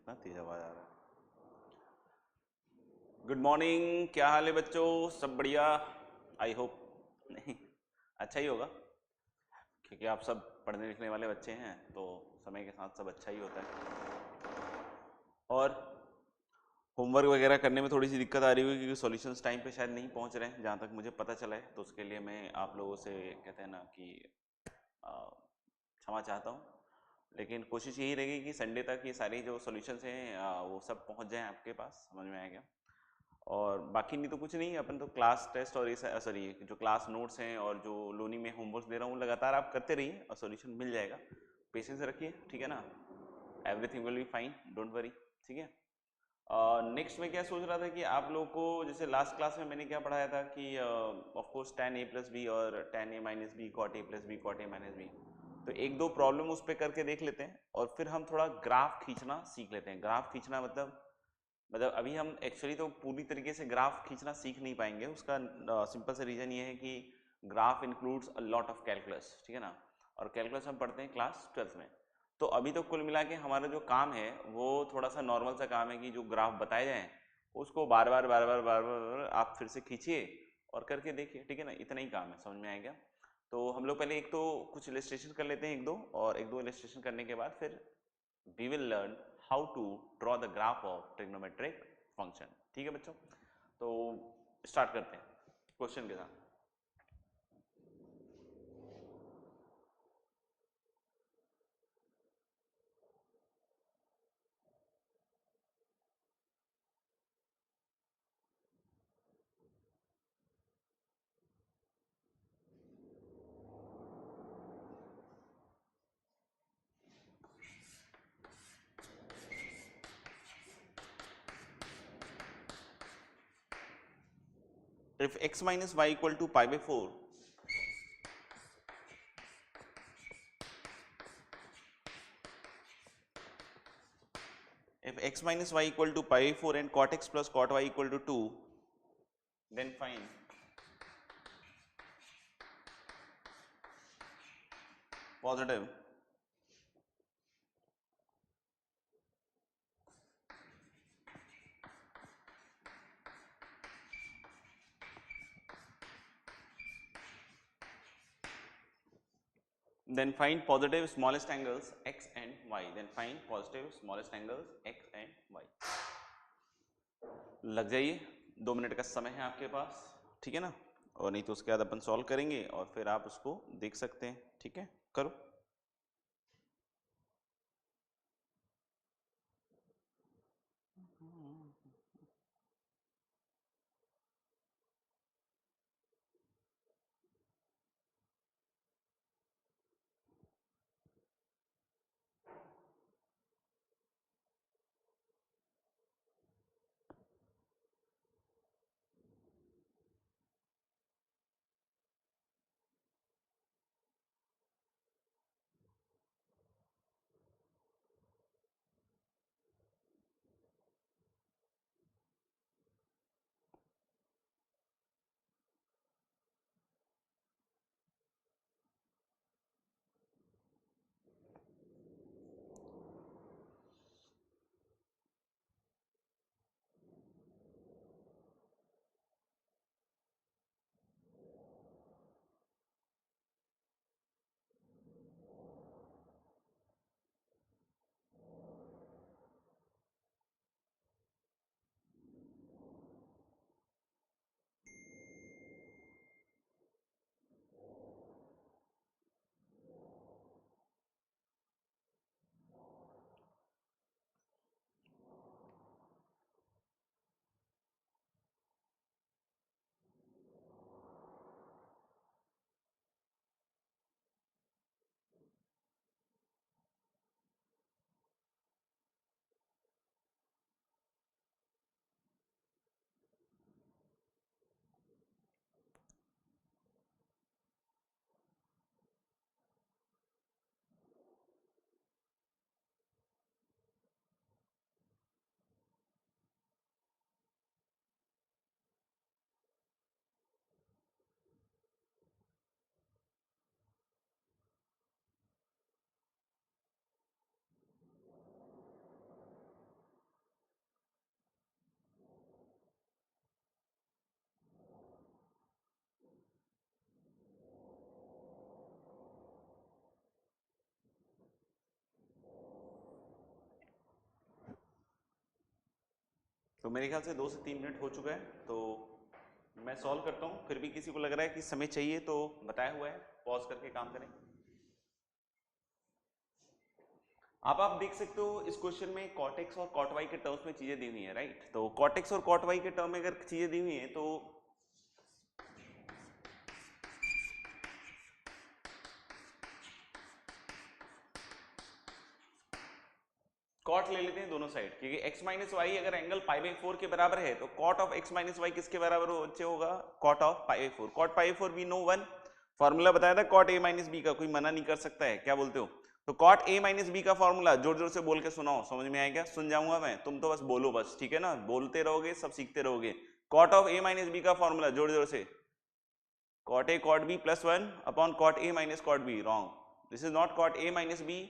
इतना तेज आवाज आ रहा है। गुड मॉर्निंग, क्या हाल है बच्चों? सब बढ़िया? आई होप नहीं, अच्छा ही होगा, क्योंकि आप सब पढ़ने लिखने वाले बच्चे हैं तो समय के साथ सब अच्छा ही होता है। और होमवर्क वगैरह करने में थोड़ी सी दिक्कत आ रही हुई क्योंकि सॉल्यूशंस टाइम पे शायद नहीं पहुंच रहे हैं, जहाँ तक मुझे पता चला है। तो उसके लिए मैं आप लोगों से कहते हैं ना कि क्षमा चाहता हूँ। लेकिन कोशिश यही रहेगी कि संडे तक ये सारी जो सॉल्यूशंस हैं वो सब पहुँच जाएँ आपके पास। समझ में आएगा? और बाकी नहीं तो कुछ नहीं, अपन तो क्लास टेस्ट और ये सॉरी जो क्लास नोट्स हैं और जो लोनी में होमवर्क दे रहा हूँ लगातार आप करते रहिए और सॉल्यूशन मिल जाएगा। पेशेंस रखिए, ठीक है ना? Everything will be fine, don't worry, ठीक है। नेक्स्ट मैं क्या सोच रहा था कि आप लोगों को जैसे लास्ट क्लास में मैंने क्या पढ़ाया था कि of course tan a plus B और tan a minus B cot a plus B cot a minus B, तो एक दो प्रॉब्लम उस पर करके देख लेते हैं और फिर हम थोड़ा ग्राफ खींचना सीख लेते हैं। ग्राफ खींचना मतलब अभी हम एक्चुअली तो पूरी तरीके से ग्राफ खींचना सीख नहीं पाएंगे। उसका सिंपल सा रीज़न ये है कि graph includes a lot of calculus, ठीक है ना? और कैलकुलस हम पढ़ते हैं क्लास 12th में। तो अभी तो कुल मिला के हमारा जो काम है वो थोड़ा सा नॉर्मल सा काम है कि जो ग्राफ बताए जाएँ उसको बार बार बार बार बार बार आप फिर से खींचिए और करके देखिए, ठीक है ना? इतना ही काम है, समझ में आएगा? तो हम लोग पहले एक तो कुछ इलस्ट्रेशन कर लेते हैं, एक दो, और एक दो इलस्ट्रेशन करने के बाद फिर we will learn how to draw the graph of trigonometric function। ठीक है बच्चों, तो स्टार्ट करते हैं क्वेश्चन के साथ। if x minus y equal to pi by 4, if x minus y equal to pi by 4 and cot x plus cot y equal to 2, then find positive then find positive smallest angles x and y, then find positive smallest angles x and y। लग जाइए, 2 minute का समय है आपके पास, ठीक है ना? और नहीं तो उसके बाद अपन सॉल्व करेंगे और फिर आप उसको देख सकते हैं, ठीक है? करो। तो मेरे ख्याल से 2 से 3 मिनट हो चुका है, तो मैं सॉल्व करता हूँ। फिर भी किसी को लग रहा है कि समय चाहिए तो बताया हुआ है, पॉज करके काम करें। आप देख सकते हो इस क्वेश्चन में कॉट एक्स और कॉट वाई के टर्म्स में चीजें दी हुई है, राइट। तो कॉट एक्स और कॉट वाई के टर्म में अगर चीजें दी हुई है तो कॉट ले लेते हैं दोनों साइड, क्योंकि x माइनस वाई अगर एंगल पाई बाई 4 के बराबर है तो cot of x minus Y किसके बराबर होगा? Cot of pi by 4। Cot pi by 4 we know one formula बताया था कॉट a माइनस बी का, कोई मना नहीं कर सकता है, क्या बोलते हो? तो कॉट a माइनस बी का फॉर्मूला जोर जोर से बोल के सुनाओ, समझ में आएगा? सुन जाऊंगा मैं, तुम तो बस बोलो बस, ठीक है ना? बोलते रहोगे सब सीखते रहोगे। Cot of a minus B का फॉर्मूला जोर जोर से, cot a cot b plus 1 upon cot a minus cot b। Wrong, this is not cot a minus b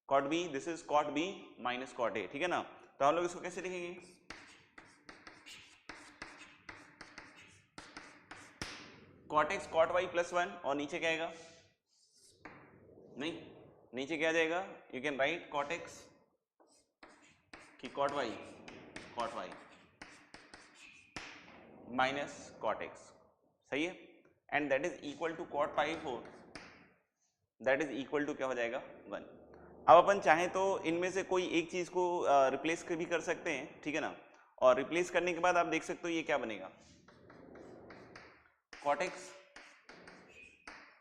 cot b, this is cot b minus cot a, ठीक है ना? तो हम लोग इसको कैसे लिखेंगे? Cot X cot Y plus 1 और नीचे क्या आएगा? नहीं, नीचे क्या आ जाएगा? You can write cot x की cot y minus cot x, सही है, and that is equal to cot pi 4, that is equal to क्या हो जाएगा? 1। अब अपन चाहें तो इनमें से कोई एक चीज को रिप्लेस भी कर सकते हैं, ठीक है ना? और रिप्लेस करने के बाद आप देख सकते हो ये क्या बनेगा? कॉट एक्स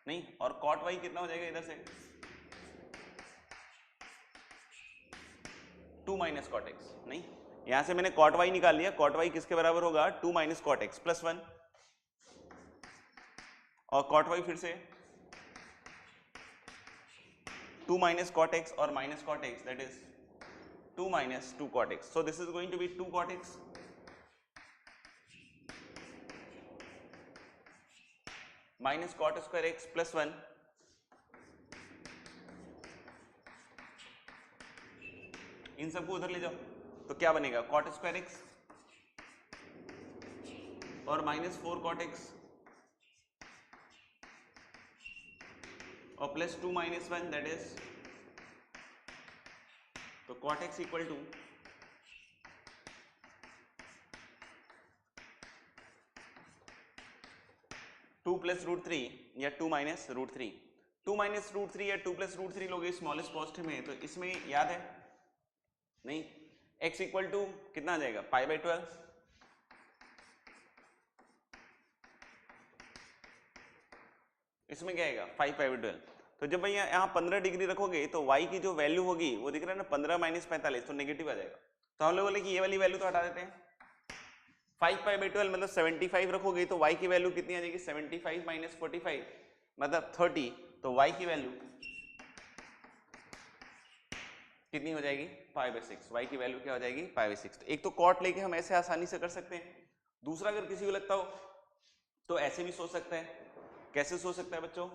नहीं, और कॉट वाई कितना हो जाएगा इधर से? 2 माइनस कॉट एक्स। नहीं, यहां से मैंने कॉट वाई निकाल लिया, कॉट वाई किसके बराबर होगा? 2 माइनस कॉट एक्स प्लस 1, और कॉट वाई फिर से 2 minus cot x or minus cot x, that is 2 minus 2 cot x. So this is going to be 2 cot x minus cot square x plus 1, इन सबको उधर ले जाओ तो क्या बनेगा? cot square x और minus 4 cot x और plus 2 minus 1, that is, तो cot x equal to 2 plus root 3 या 2 माइनस रूट 3, 2 माइनस रूट 3 या 2 प्लस रूट 3 लोगे स्मॉलेस्ट पॉजिटिव में, तो इसमें याद है नहीं, x इक्वल टू कितना आ जाएगा? पाई बाई 12, इसमें क्या आएगा? 5 पाई बाई 12। तो जब भैया यहाँ 15 डिग्री रखोगे तो y की जो वैल्यू होगी वो दिख रहा है ना, 15 माइनस 45, तो नेगेटिव आ जाएगा। तो हम लोग बोले कि ये वाली वैल्यू तो हटा देते हैं, 5 पाई बाई 12 मतलब 75 रखोगे तो y की वैल्यू कितनी आ जाएगी? 75 माइनस 45 मतलब 30, तो y की वैल्यू कितनी हो जाएगी? 5/6। y की वैल्यू क्या हो जाएगी? 5/6। एक तो कॉट लेके हम ऐसे आसानी से कर सकते हैं, दूसरा अगर किसी को लगता हो तो ऐसे भी सोच सकता है। कैसे सोच सकता है बच्चों?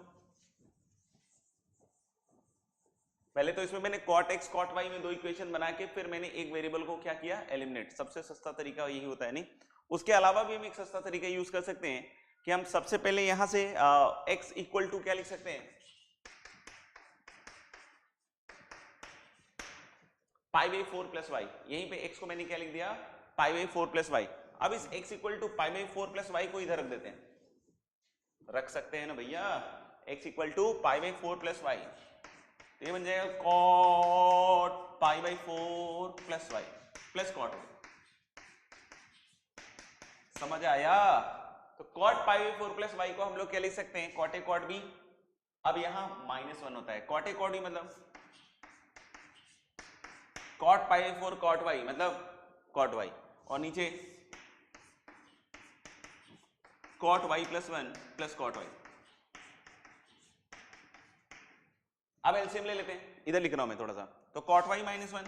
पहले तो इसमें मैंने cot x cot y में दो इक्वेशन बना के फिर मैंने एक वेरिएबल को क्या किया? एलिमिनेट। सबसे सस्ता तरीका यही होता है, नहीं? उसके अलावा भी हम एक सस्ता तरीका यूज कर सकते हैं कि हम सबसे पहले यहां से x इक्वल टू क्या लिख सकते हैं? Pi by 4 plus Y. यहीं पे x को मैंने क्या लिख दिया? Pi by 4 plus Y. अब इस x equal to pi by 4 plus Y को इधर रख देते हैं, रख सकते हैं ना भैया? x equal to pi by 4 plus y, तो ये बन जाएगा cot pi by 4 plus y plus cot. समझ आया? तो cot pi by 4 plus Y को हम लोग क्या लिख सकते हैं? Cot A cot B. अब यहां -1 होता है, कॉट ए कॉट बी मतलब cot pi by 4 cot y मतलब कॉट वाई, और नीचे cot Y plus 1 plus cot Y. अब एलसीएम ले लेते हैं, इधर लिख रहा हूं मैं थोड़ा सा, तो कॉट वाई -1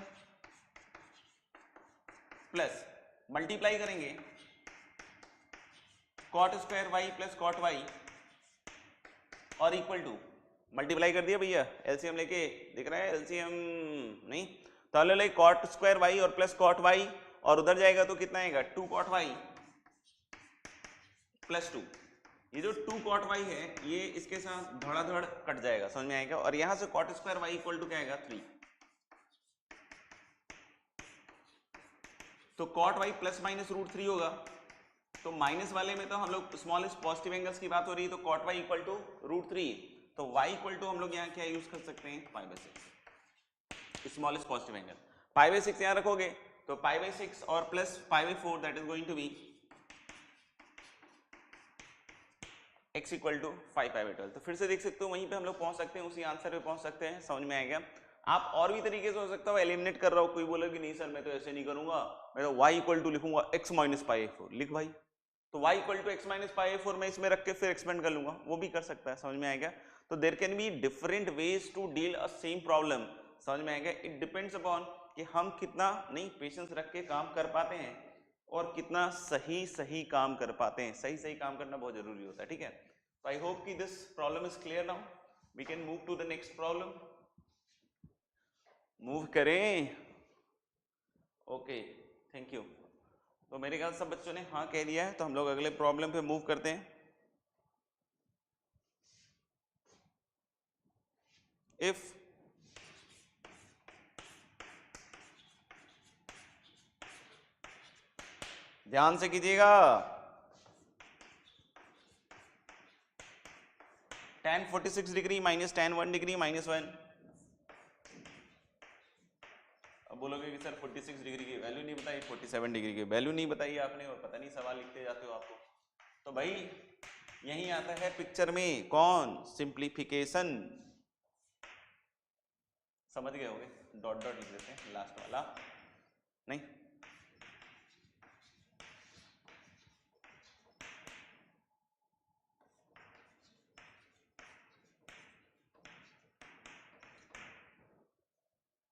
प्लस मल्टीप्लाई करेंगे cot square y plus cot y और इक्वल टू, मल्टीप्लाई कर दिया भैया एलसीएम लेके, दिख रहा है एलसीएम? नहीं, तो ले कॉट स्क्वायर वाई और प्लस कॉट वाई, और उधर जाएगा तो कितना आएगा? 2 कॉट वाई प्लस 2। ये जो 2 कॉट वाई है ये इसके साथ धड़ाधड़ कट जाएगा, समझ में आएगा? और यहां से cot square y equal to क्या आएगा? 3। तो cot Y plus minus root 3 होगा। तो माइनस वाले में तो हम लोग स्मॉलेस्ट पॉजिटिव एंगल्स की बात हो रही है, तो cot y equal to root 3, तो वाई इक्वल टू हम लोग यहाँ क्या यूज कर सकते हैं, π/6 स्मॉलेस्ट पॉजिटिव एंगल। π/6 यहाँ रखोगे तो π/6 और plus π/4 that is going to be x equal to 5π/12। तो फिर से देख सकते हो वहीं पे हम लोग पहुंच सकते हैं, उसी आंसर पे पहुंच सकते हैं। समझ में आ गया। आप और भी तरीके से हो सकता है एलिमिनेट कर रहा हो, कोई बोले कि नहीं सर मैं तो ऐसे नहीं करूंगा, मैं तो y इक्वल टू लिखूंगा x माइनस π/4, लिख भाई। तो y equal to x minus π/4 मैं इसमें रख के फिर एक्सपेंड कर लूंगा, वो भी कर सकता है। समझ में आ गया। तो there can be different ways to deal a same problem. समझ में आ गया। इट डिपेंड्स अपॉन कि हम कितना नहीं पेशेंस रख के काम कर पाते हैं और कितना सही सही काम कर पाते हैं। सही सही काम करना बहुत जरूरी होता है, ठीक है। तो आई होप कि this problem is clear now. We can move to the next problem. Move करें। Okay, thank you. तो मेरे ख्याल सब बच्चों ने हाँ कह दिया है, तो हम लोग अगले प्रॉब्लम पे मूव करते हैं। इफ ध्यान से कीजिएगा, tan 46 degree minus tan 1 degree minus 1। अब बोलोगे कि सर 46 डिग्री की वैल्यू नहीं बताई, 47 डिग्री की वैल्यू नहीं बताई आपने, और पता नहीं सवाल लिखते जाते हो आपको। तो भाई यही आता है पिक्चर में, कौन, सिंप्लीफिकेशन। समझ गए होगे। डॉट डॉट लिख देते हैं लास्ट वाला, नहीं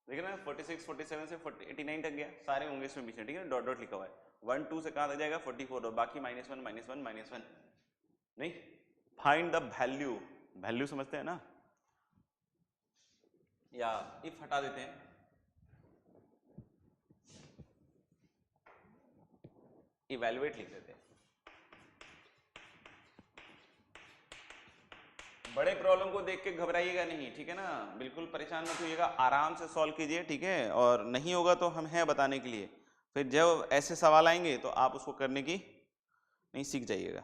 देखिए ना, 46 47 से 89 तक गया, सारे होंगे इसमें बीच में, ठीक है ना। डॉट डॉट लिखा हुआ है। 1 2 से कहाँ तक जाएगा, 44, और बाकी -1 -1 -1। नहीं, फाइंड द वैल्यू। वैल्यू समझते हैं ना, या इफ हटा देते हैं, इवैल्यूएट लिख देते हैं। बड़े प्रॉब्लम को देख के घबराइएगा नहीं, ठीक है ना। बिल्कुल परेशान मत होइएगा, आराम से सॉल्व कीजिए, ठीक है। और नहीं होगा तो हम हैं बताने के लिए। फिर जब ऐसे सवाल आएंगे तो आप उसको करने की नहीं सीख जाइएगा।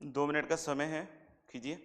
दो मिनट का समय है, कीजिए।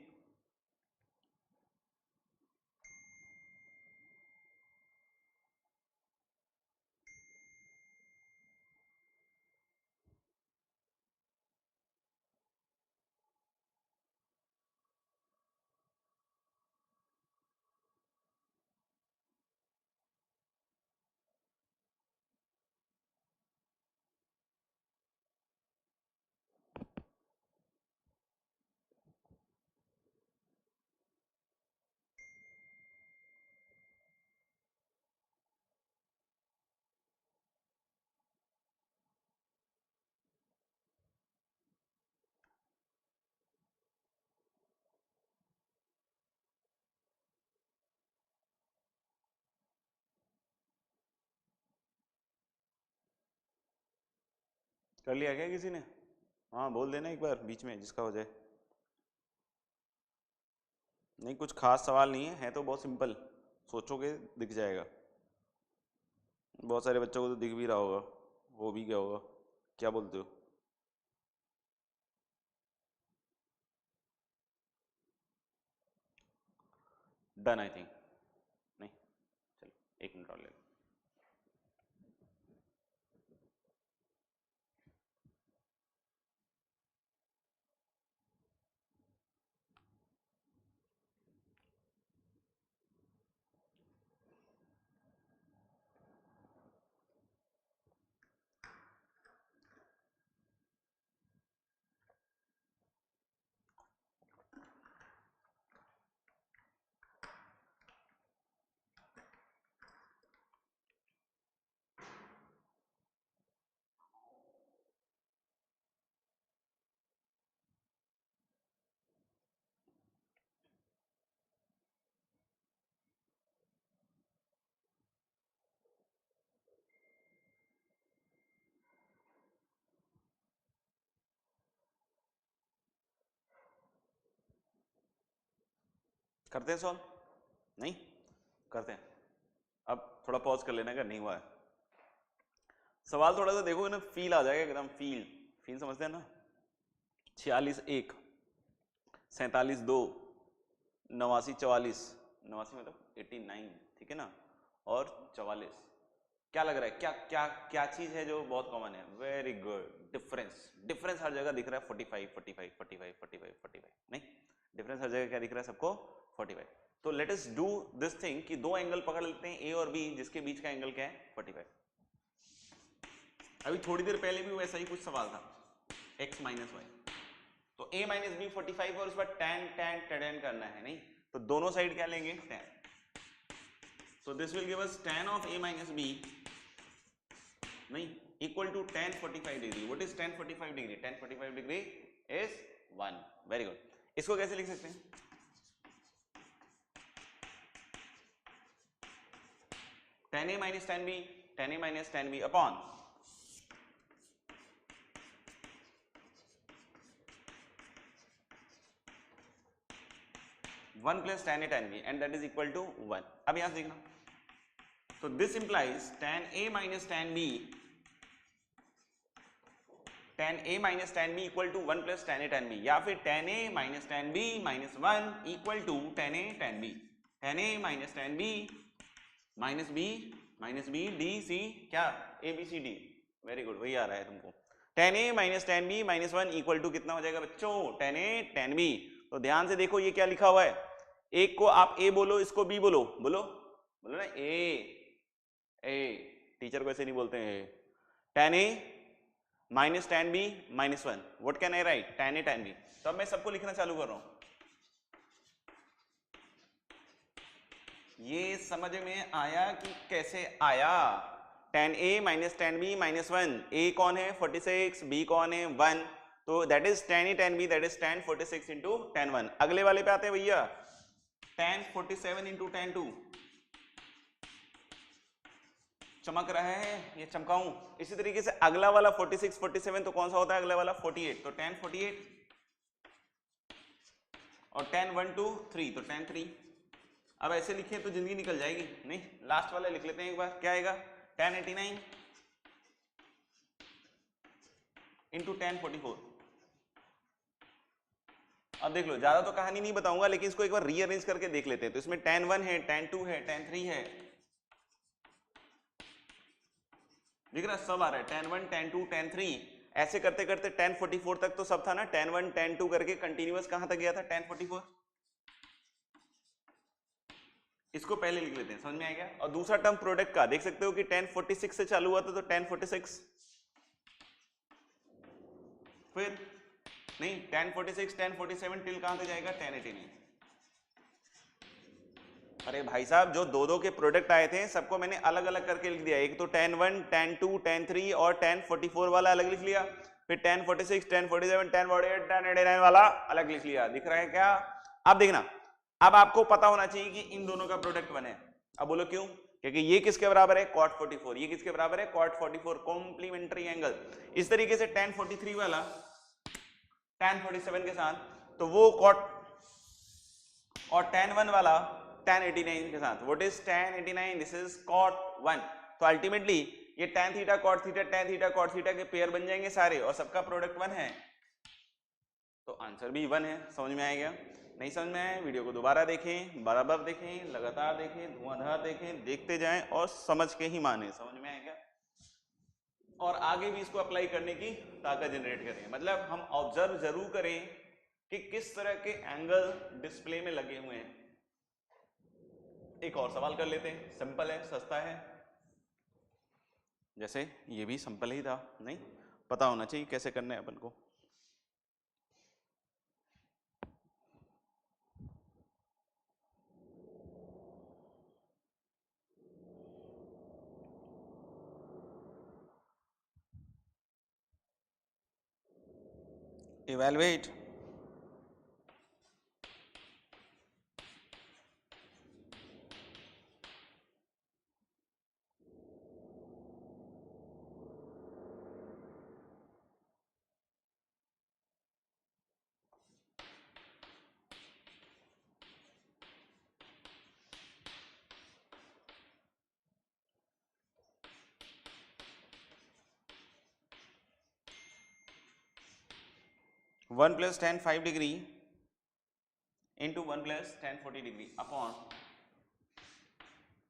कर लिया क्या किसी ने? हाँ बोल देना एक बार बीच में, जिसका हो जाए। नहीं, कुछ खास सवाल नहीं है तो बहुत सिंपल, सोचोगे दिख जाएगा। बहुत सारे बच्चों को तो दिख भी रहा होगा, वो भी क्या होगा, क्या बोलते हो? Done I think. नहीं, चलो एक मिनट और ले लो। करते हैं सॉल्व? नहीं करते हैं। अब थोड़ा पॉज कर लेना अगर नहीं हुआ है। सवाल थोड़ा सा देखोगे ना फील आ जाएगा एकदम, फील फील समझते हैं ना। 46 1, 47 2, 89 44, 89 मतलब 89, ठीक है ना, और 44। क्या लग रहा है, क्या क्या क्या चीज है जो बहुत कॉमन है? Very good, difference. डिफरेंस हर जगह दिख रहा है 45 45 45 45 45, नहीं डिफरेंस हर जगह क्या दिख रहा है सबको? 45। तो let us do this thing कि दो एंगल पकड़ लेते हैं ए और बी, जिसके बीच का एंगल क्या है? 45। अभी थोड़ी देर पहले भी वैसा ही कुछ सवाल था, x माइनस वाई, तो a माइनस बी 45 और उस पर tan tan tan करना है, नहीं तो दोनों साइड क्या लेंगे? tan। so this will give us tan of a minus b, नहीं, equal to tan 45 degree. what is tan 45 degree? tan 45 degree is 1. very good. इसको कैसे लिख सकते हैं? tan a minus tan b, tan a minus tan b upon 1 plus tan a tan b and that is equal to 1. अब यहां से देखना, तो this implies tan a minus tan b, tan a minus tan b equal to 1 plus tan a tan b, या फिर tan a minus tan b minus 1 equal to tan a tan b, tan a minus tan b minus b d c क्या a b c d। Very good, वही आ रहा है तुमको। tan a minus tan b minus 1 equal to कितना हो जाएगा बच्चों? tan a tan b। तो ध्यान से देखो ये क्या लिखा हुआ है, एक को आप a बोलो, इसको b बोलो, बोलो बोलो ना a टीचर को ऐसे नहीं बोलते हैं। tan a minus tan b minus 1, what can I right? tan a tan b। तो अब मैं सबको लिखना चालू कर रहा हूं। ये समझ में आया कि कैसे आया? tan a minus tan b minus 1, a कौन है? 46, b कौन है? 1, तो that is tan a tan b, that is tan 46 into tan 1। अगले वाले पे आते हैं भैया, tan 47 इंटू tan 2। चमक रहा है, ये चमकाऊं? इसी तरीके से अगला वाला 46 47, तो कौन सा होता है अगला वाला? 48, तो tan 48, और tan 1 2 3, तो tan 3। अब ऐसे लिखे तो जिंदगी निकल जाएगी, नहीं लास्ट वाला लिख लेते हैं एक बार, क्या आएगा? tan 89 into tan 44। अब देख लो, ज्यादा तो कहानी नहीं बताऊंगा, लेकिन इसको एक बार रीअरेंज करके देख लेते हैं। तो इसमें tan 1 है, tan 2 है, tan 3 है, दिख रहा सब आ रहा है, tan 1 tan 2 tan 3, ऐसे करते करते tan 44 तक तो सब था ना, tan 1 tan 2 करके कंटिन्यूअस कहां तक गया था? tan 44। इसको पहले लिख लेते हैं, समझ में आएगा? और दूसरा टर्म प्रोडक्ट का देख सकते हो कि tan 46 से चालू हुआ था, तो tan 46, फिर नहीं tan 46 tan 47 टिल कहां तक जाएगा? tan 89। अरे भाई साहब, जो दो दो के प्रोडक्ट आए थे सबको मैंने अलग अलग करके लिख दिया। एक तो tan 1 tan 2 tan 3 और tan 44 वाला अलग लिख लिया, फिर tan 46 tan 47 tan 48 tan 89 वाला अलग लिख लिया। दिख रहा है क्या? अब देखना, अब आपको पता होना चाहिए कि इन दोनों का प्रोडक्ट बने। अब बोलो क्यों? क्योंकि ये किसके बराबर है? cot 44। ये किसके बराबर है? cot 44, complementary angle. इस तरीके से tan 43 वाला tan 47 के साथ, तो वो cot, और tan 1 वाला tan 89 के साथ। What is tan 89? This is cot 1। तो अल्टीमेटली ये tan theta cot theta tan theta cot theta के पेयर बन जाएंगे सारे, और सबका प्रोडक्ट 1 है, तो आंसर भी 1 है। समझ में आएगा? नहीं समझ में आया? वीडियो को दोबारा देखें, बराबर देखें, लगातार देखें, धुआंधार देखें, देखते जाएं और समझ के ही माने। समझ में आएगा? और आगे भी इसको अप्लाई करने की ताकत जनरेट करें। मतलब हम ऑब्जर्व जरूर करें कि किस तरह के एंगल डिस्प्ले में लगे हुए हैं। एक और सवाल कर लेते हैं, सिंपल है, सस्ता है, जैसे ये भी सिंपल ही था, नहीं पता होना चाहिए कैसे करना है अपन को। Evaluate 1 plus tan 5 degree into 1 plus tan 40 degree upon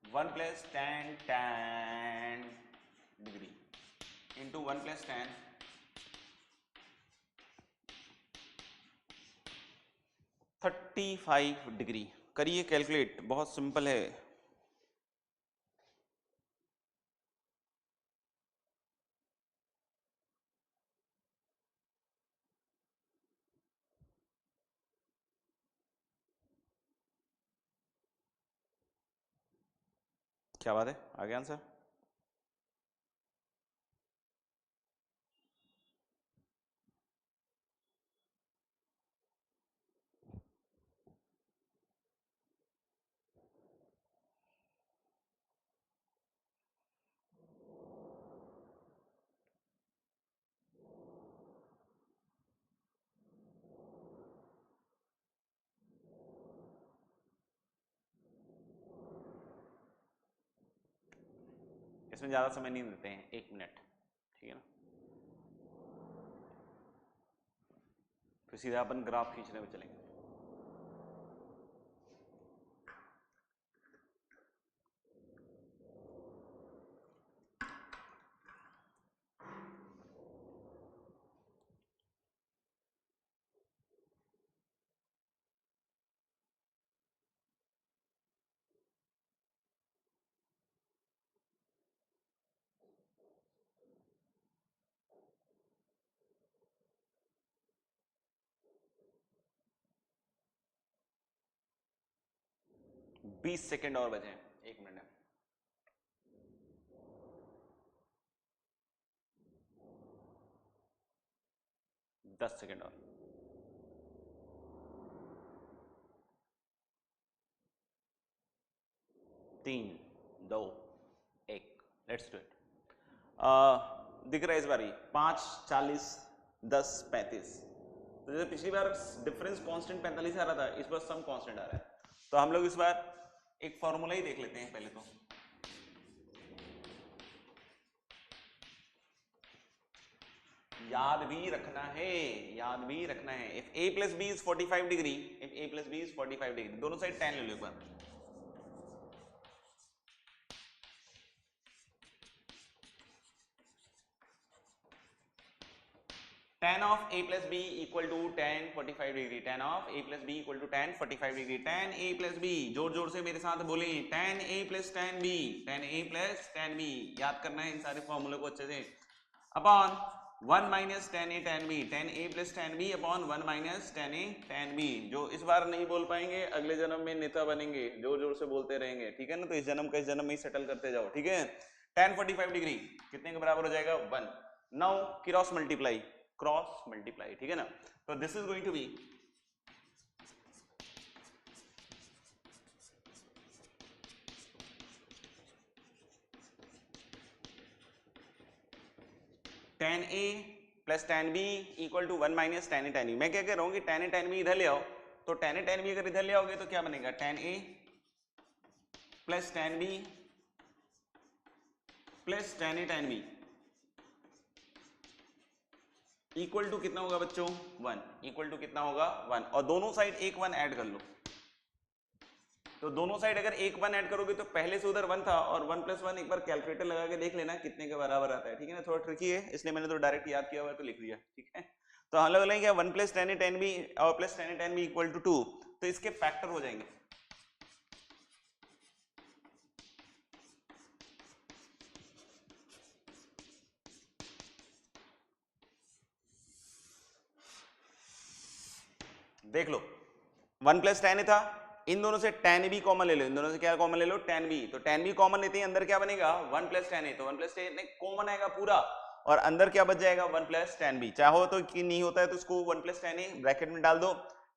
1 plus tan degree into 1 plus tan 35 degree. करिए कैलकुलेट, बहुत सिंपल है। क्या बात है, आ गया आंसर? इसमें ज़्यादा समय नहीं देते हैं, 1 मिनट, ठीक है ना। फिर सीधा अपन ग्राफ खींचने में चलेंगे। बीस सेकेंड और बचे हैं, 1 मिनट है। दस सेकेंड और। 3, 2, 1, लेट्स डू इट। दिख रहा है इस बार 5, 40, 10, 35। तो जैसे पिछली बार डिफरेंस कांस्टेंट 45 आ रहा था, इस बार सम कांस्टेंट आ रहा है। तो हम लोग इस बार एक फॉर्मूला ही देख लेते हैं पहले। तो याद भी रखना है, याद भी रखना है। If a plus B is 45 degree, if a plus B is 45 degree, दोनों साइड tan ले लो एक बार। tan of a plus B equal to tan 45 degree, tan of a plus B equal to tan 45 degree, tan a plus B, जोर जोर से मेरे साथ बोले, tan a plus tan b, tan a plus tan b, याद करना है इन सारे फॉर्मूले को अच्छे से। Upon 1 minus tan a tan b, tan a plus tan b upon 1 minus tan a tan b। जो इस बार नहीं बोल पाएंगे अगले जन्म में नेता बनेंगे, जोर जोर से बोलते रहेंगे, ठीक है ना। तो इस जन्म का इस जन्म में ही सेटल करते जाओ, ठीक है। tan 45 डिग्री कितने के बराबर हो जाएगा? 1। नाउ क्रॉस मल्टीप्लाई, ठीक है ना। तो this is going to be tan a plus tan b equal to 1 minus tan a tan b। मैं क्या कह रहा हूं कि tan a tan b इधर ले आओ, तो tan a tan b अगर इधर ले आओगे तो क्या बनेगा? tan a plus tan b plus tan a tan b equal to कितना होगा बच्चों? 1। इक्वल टू कितना होगा? 1। और दोनों साइड एक 1 ऐड कर लो। तो दोनों साइड अगर एक 1 ऐड करोगे तो पहले से उधर 1 था, और 1 प्लस 1 एक बार कैलकुलेटर लगा के देख लेना कितने के बराबर आता है, ठीक है ना। थोड़ा ट्रिकी है, इसलिए मैंने तो डायरेक्ट याद किया हुआ है तो लिख दिया, ठीक है। तो हम लोग लेंगे 1 plus tan a tan b और plus tan a tan b equal to 2, तो इसके फैक्टर हो जाएंगे। देख लो 1 प्लस tan a था, इन दोनों से tan b कॉमन ले लो, इन दोनों से क्या कॉमन ले लो? tan b। तो tan b कॉमन लेते हैं, अंदर क्या बनेगा? 1 प्लस tan a। तो 1 प्लस tan a कॉमन आएगा पूरा, और अंदर क्या बच जाएगा? 1 प्लस tan b। चाहो तो कि नहीं होता है तो इसको 1 प्लस tan a ब्रैकेट में डाल दो,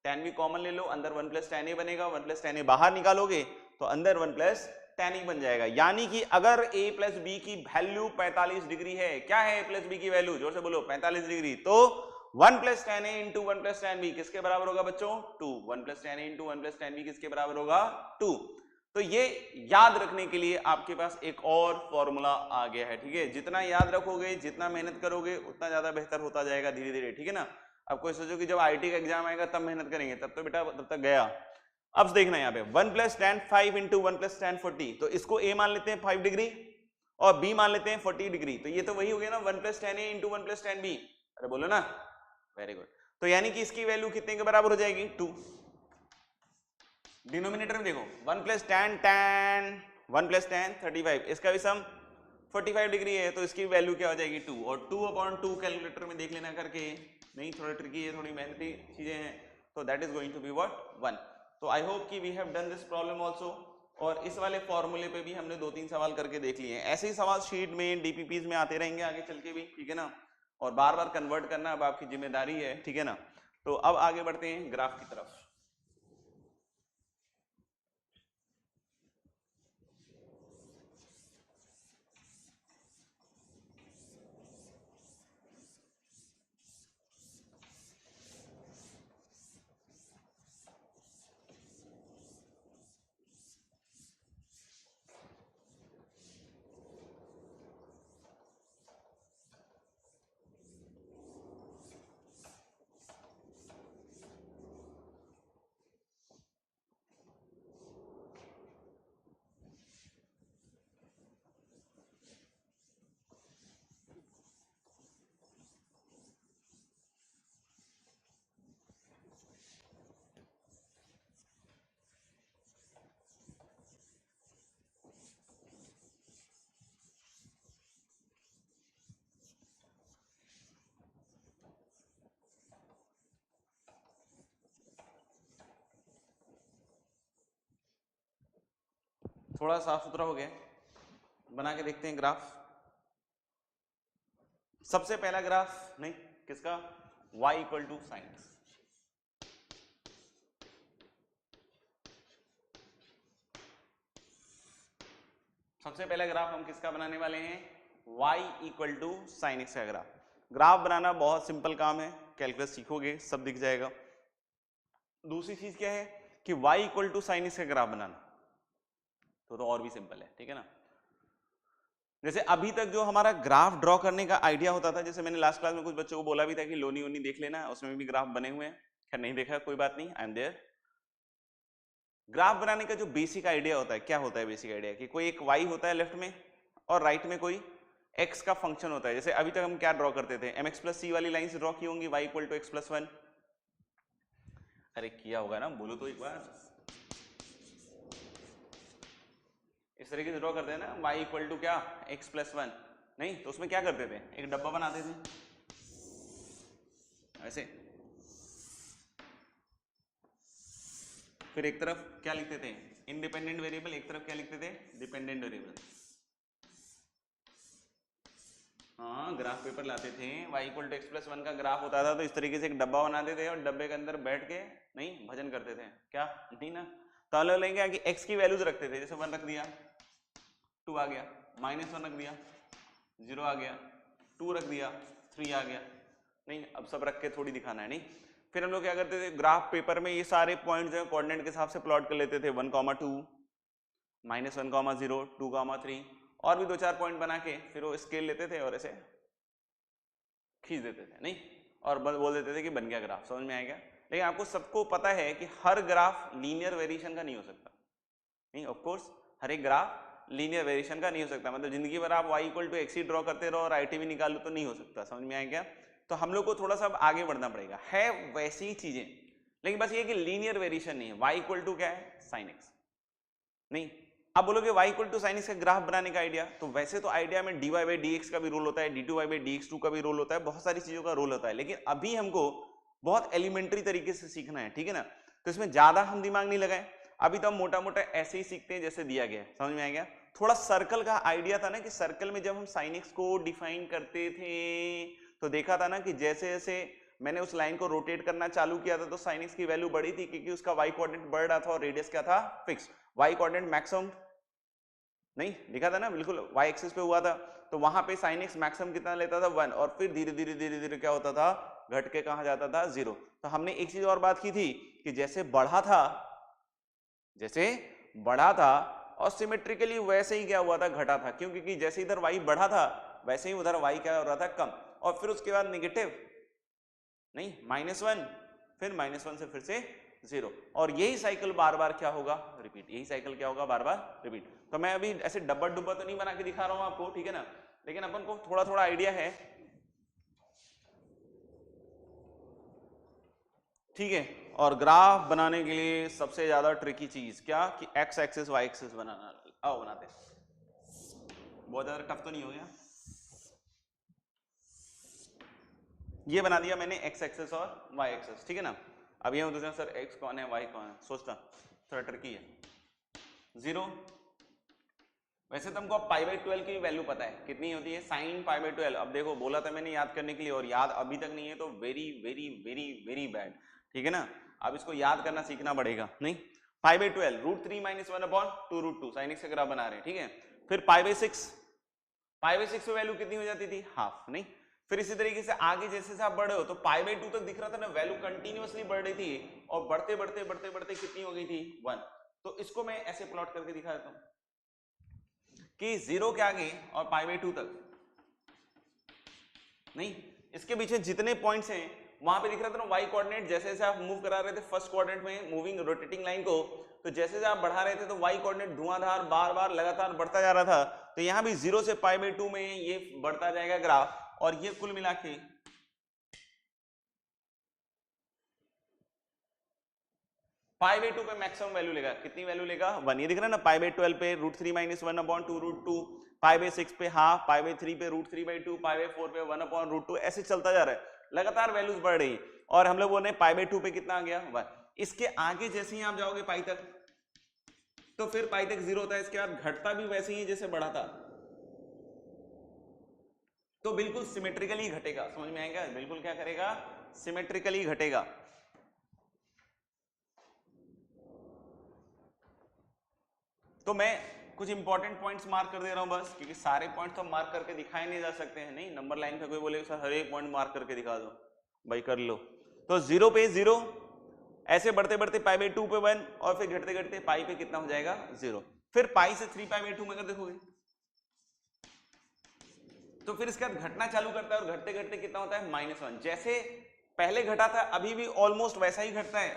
tan b कॉमन ले लो, अंदर 1 प्लस tan a बनेगा, 1 प्लस tan a बाहर निकालोगे तो अंदर 1 प्लस tan e बन जाएगा। यानी कि अगर a प्लस b की वैल्यू 45 डिग्री है, क्या है a प्लस b की वैल्यू? जोर से बोलो, 45 डिग्री। तो 1 plus tan a into 1 plus tan b किसके बराबर होगा बच्चों? 2। 1 plus tan a into 1 plus tan b किसके बराबर होगा? 2। तो ये याद रखने के लिए आपके पास एक और फॉर्मूला आ गया है, ठीक है। जितना याद रखोगे, जितना मेहनत करोगे, उतना ज्यादा बेहतर होता जाएगा धीरे धीरे, ठीक है ना। अब कोई सोचो कि जब आईटी का एग्जाम आएगा तब मेहनत करेंगे, तब तो बेटा तब तक गया। अब देखना यहाँ पे 1 + tan 5 × 1 + tan 40, तो इसको a मान लेते हैं 5 डिग्री और b मान लेते हैं 40 डिग्री, तो ये तो वही हो गया ना 1 + tan a × 1 + tan b। अरे बोलो ना, वेरी गुड। तो यानी कि इसकी वैल्यू कितने के बराबर हो जाएगी 2। डिनोमिनेटर में देखो 1 + tan 35, इसका भी सम 45 डिग्री है, तो इसकी वैल्यू क्या हो जाएगी 2, और 2/2 कैलकुलेटर में देख लेना करके, नहीं थोड़ा ट्रिकी है, थोड़ी मेहनती चीजें हैं, तो that is going to be what 1। तो आई होप कि we have done this problem also, और इस वाले फॉर्मूले पे भी हमने 2-3 सवाल करके देख लिए हैं। ऐसे ही सवाल शीट में डीपीपीज में आते रहेंगे आगे चल के भी, ठीक है ना, और बार बार कन्वर्ट करना अब आपकी जिम्मेदारी है, ठीक है ना। तो अब आगे बढ़ते हैं ग्राफ की तरफ। थोड़ा साफ सुथरा हो गया, बना के देखते हैं ग्राफ। सबसे पहला ग्राफ, नहीं किसका, y = sin x। सबसे पहला ग्राफ हम किसका बनाने वाले हैं, y = sin x का ग्राफ। ग्राफ बनाना बहुत सिंपल काम है, कैलकुलस सीखोगे सब दिख जाएगा। दूसरी चीज क्या है कि y = sin x का ग्राफ बनाना, तो और भी सिंपल है, ठीक है ना। जैसे अभी तक जो हमारा ग्राफ ड्रॉ करने का आइडिया होता था, जैसे मैंने लास्ट क्लास में कुछ बच्चों को बोला भी था कि लोनी ओनी देख लेना, उसमें भी ग्राफ बने हुए हैं, खैर नहीं देखा कोई बात नहीं, आई एम देयर। ग्राफ बनाने का जो बेसिक आइडिया होता है, क्या होता है बेसिक आइडिया, कि कोई एक y होता है लेफ्ट में और राइट में कोई x का फंक्शन होता है। जैसे अभी तक हम क्या ड्रॉ करते थे, mx + c वाली लाइन से ड्रॉ की होंगी, y = x + 1। अरे किया होगा ना, बोलो तो एक बार। इस तरीके से ड्रॉ करते हैं ना, y = क्या, x + 1। नहीं तो उसमें क्या करते थे, एक डब्बा बनाते थे ऐसे, फिर एक तरफ क्या लिखते थे, इंडिपेंडेंट वेरिएबल, एक तरफ क्या लिखते थे, डिपेंडेंट वेरिएबल। हाँ ग्राफ पेपर लाते थे, y = x + 1 का ग्राफ होता था, तो इस तरीके से एक डब्बा बनाते थे और डब्बे के अंदर बैठ के नहीं भजन करते थे, क्या नहीं ना। तो अलग लेंगे कि x की वैल्यूज रखते थे, जैसे 1 रख दिया, 2 आ गया, -1 रख दिया, 0 आ गया, 2 रख दिया, 3 आ गया। नहीं अब सब रख के थोड़ी दिखाना है, नहीं। फिर हम लोग क्या करते थे, ग्राफ पेपर में ये सारे पॉइंट जो है कोऑर्डिनेट के हिसाब से प्लॉट कर लेते थे, 1, 2, -1, 0, 2, 3, और भी 2-4 पॉइंट बना के फिर वो स्केल लेते थे और ऐसे खींच देते थे, नहीं, और बोल देते थे कि बन गया ग्राफ। समझ में आएगा। लेकिन आपको सबको पता है कि हर ग्राफ लीनियर वेरिएशन का नहीं हो सकता, नहीं, ऑफ कोर्स हर एक ग्राफ लीनियर वेरिएशन का नहीं हो सकता। मतलब जिंदगी भर आप y = x ही ड्रॉ करते रहो और ITV निकालो तो नहीं हो सकता। समझ में आएगा। तो हम लोग को थोड़ा सा आगे बढ़ना पड़ेगा, है वैसी ही चीजें, लेकिन बस ये कि लीनियर वेरिएशन नहीं है। y = क्या है, sin x। नहीं अब बोलोगे y = sin x का ग्राफ बनाने का आइडिया, तो वैसे तो आइडिया में dy/dx का भी रोल होता है, d2/dx2 का भी रोल होता है, बहुत सारी चीजों का रोल होता है, लेकिन अभी हमको बहुत एलिमेंट्री तरीके से सीखना है, ठीक है ना। तो इसमें ज्यादा हम दिमाग नहीं लगाए, अभी तो हम मोटा मोटा ऐसे ही सीखते हैं जैसे दिया गया है। समझ में आ गया। थोड़ा सर्कल का आइडिया था ना, कि सर्कल में जब हम sin x को डिफाइन करते थे तो देखा था ना कि जैसे जैसे मैंने उस लाइन को रोटेट करना चालू किया था तो sin x की वैल्यू बढ़ी थी, क्योंकि उसका y कोऑर्डिनेट बढ़ रहा था और रेडियस क्या था, फिक्स। y कोऑर्डिनेट मैक्सिमम नहीं लिखा था ना, बिल्कुल y एक्सिस पे हुआ था, तो वहां पे sin x मैक्सिमम कितना लेता था 1, और फिर धीरे धीरे क्या होता था, घट के कहां जाता था 0। तो हमने एक चीज और बात की थी कि जैसे बढ़ा था और सिमेट्रिकली वैसे ही क्या हुआ था, घटा था। क्यों, क्योंकि जैसे इधर y बढ़ा था वैसे ही उधर y क्या हो रहा था, कम। और फिर उसके बाद नेगेटिव नहीं, -1 फिर -1 से फिर से 0, और यही साइकिल बार बार क्या होगा, रिपीट। यही साइकिल क्या होगा, बार बार रिपीट। तो मैं अभी ऐसे डब्बा डुब्बा तो नहीं बना के दिखा रहा हूं आपको, ठीक है ना, लेकिन अपन को थोड़ा थोड़ा आइडिया है, ठीक है। और ग्राफ बनाने के लिए सबसे ज्यादा ट्रिकी चीज क्या, कि एक्स एक्सिस वाई एक्सिस बनाना। आओ बनाते हैं, बहुत ज्यादा टफ तो नहीं हो गया। ये बना दिया मैंने एक्स एक्सिस और वाई एक्सिस, ठीक है ना। अब ये होता है सर एक्स कौन है वाई कौन है, सोचना थोड़ा ट्रिकी है। 0, वैसे तो हमको अब π/12 की वैल्यू पता है, कितनी होती है, sin π/12। अब देखो बोला था मैंने याद करने के लिए, और याद अभी तक नहीं है तो very very very very bad, ठीक है ना। अब इसको याद करना सीखना पड़ेगा। नहीं, π/12 √3 - 1/2 √2 sin x का ग्राफ बना रहे हैं, ठीक है। फिर π/6 पे वैल्यू कितनी हो जाती थी, हाफ। नहीं, फिर इसी तरीके से आगे जैसे जैसे आप बढ़े हो तो π/2 तक दिख रहा था ना, वैल्यू कंटिन्यूअसली बढ़ रही थी, और बढ़ते बढ़ते बढ़ते बढ़ते कितनी हो गई थी, 1। तो इसको मैं ऐसे प्लॉट करके दिखा देता हूं कि 0 के आगे और π/2 तक, नहीं, इसके पीछे जितने पॉइंट्स हैं वहां पे दिख रहा था ना y कोऑर्डिनेट, जैसे जैसे आप मूव करा रहे थे फर्स्ट क्वाड्रेंट में मूविंग रोटेटिंग लाइन को, तो जैसे जैसे आप बढ़ा रहे थे तो y कोऑर्डिनेट धुआंधार बार बार लगातार बढ़ता जा रहा था। तो यहां भी 0 से π/2 में ये बढ़ता जाएगा ग्राफ, और ये कुल मिला के π/2 पे मैक्सिमम वैल्यू लेगा, कितनी वैल्यू लेगा, 1। ये दिख रहा है ना, π/12 पे √3 - 1/2 √2, π/6 पे हाफ, π/3 पे √3/2, π/4 पे 1/√2, ऐसे चलता जा रहा है, लगातार वैल्यूज बढ़ रही। और हम लोग बोल रहे हैं π/2 पे कितना आ गया, 1। इसके आगे जैसे ही आप जाओगे पाई तक, तो फिर पाई तक 0 होता है, इसके बाद घटता भी वैसे ही जैसे बढ़ा था, तो बिल्कुल सिमेट्रिकली घटेगा। समझ में आएगा, बिल्कुल क्या करेगा, सिमेट्रिकली घटेगा। तो मैं कुछ इंपॉर्टेंट पॉइंट्स मार्क कर दे रहा हूं बस, क्योंकि सारे पॉइंट्स तो मार्क करके दिखाए नहीं जा सकते हैं। नहीं, नंबर लाइन पे कोई बोले सर हर एक पॉइंट मार्क करके दिखा दो, भाई कर लो। तो 0 पे 0, ऐसे बढ़ते बढ़ते π/2 पे 1, और फिर घटते घटते पाई पे कितना हो जाएगा, 0। फिर पाई से 3 π/2 में अगर देखोगे तो फिर इसके बाद घटना चालू करता है, और घटते घटते कितना होता है, -1। जैसे पहले घटा था अभी भी ऑलमोस्ट वैसा ही घटता है।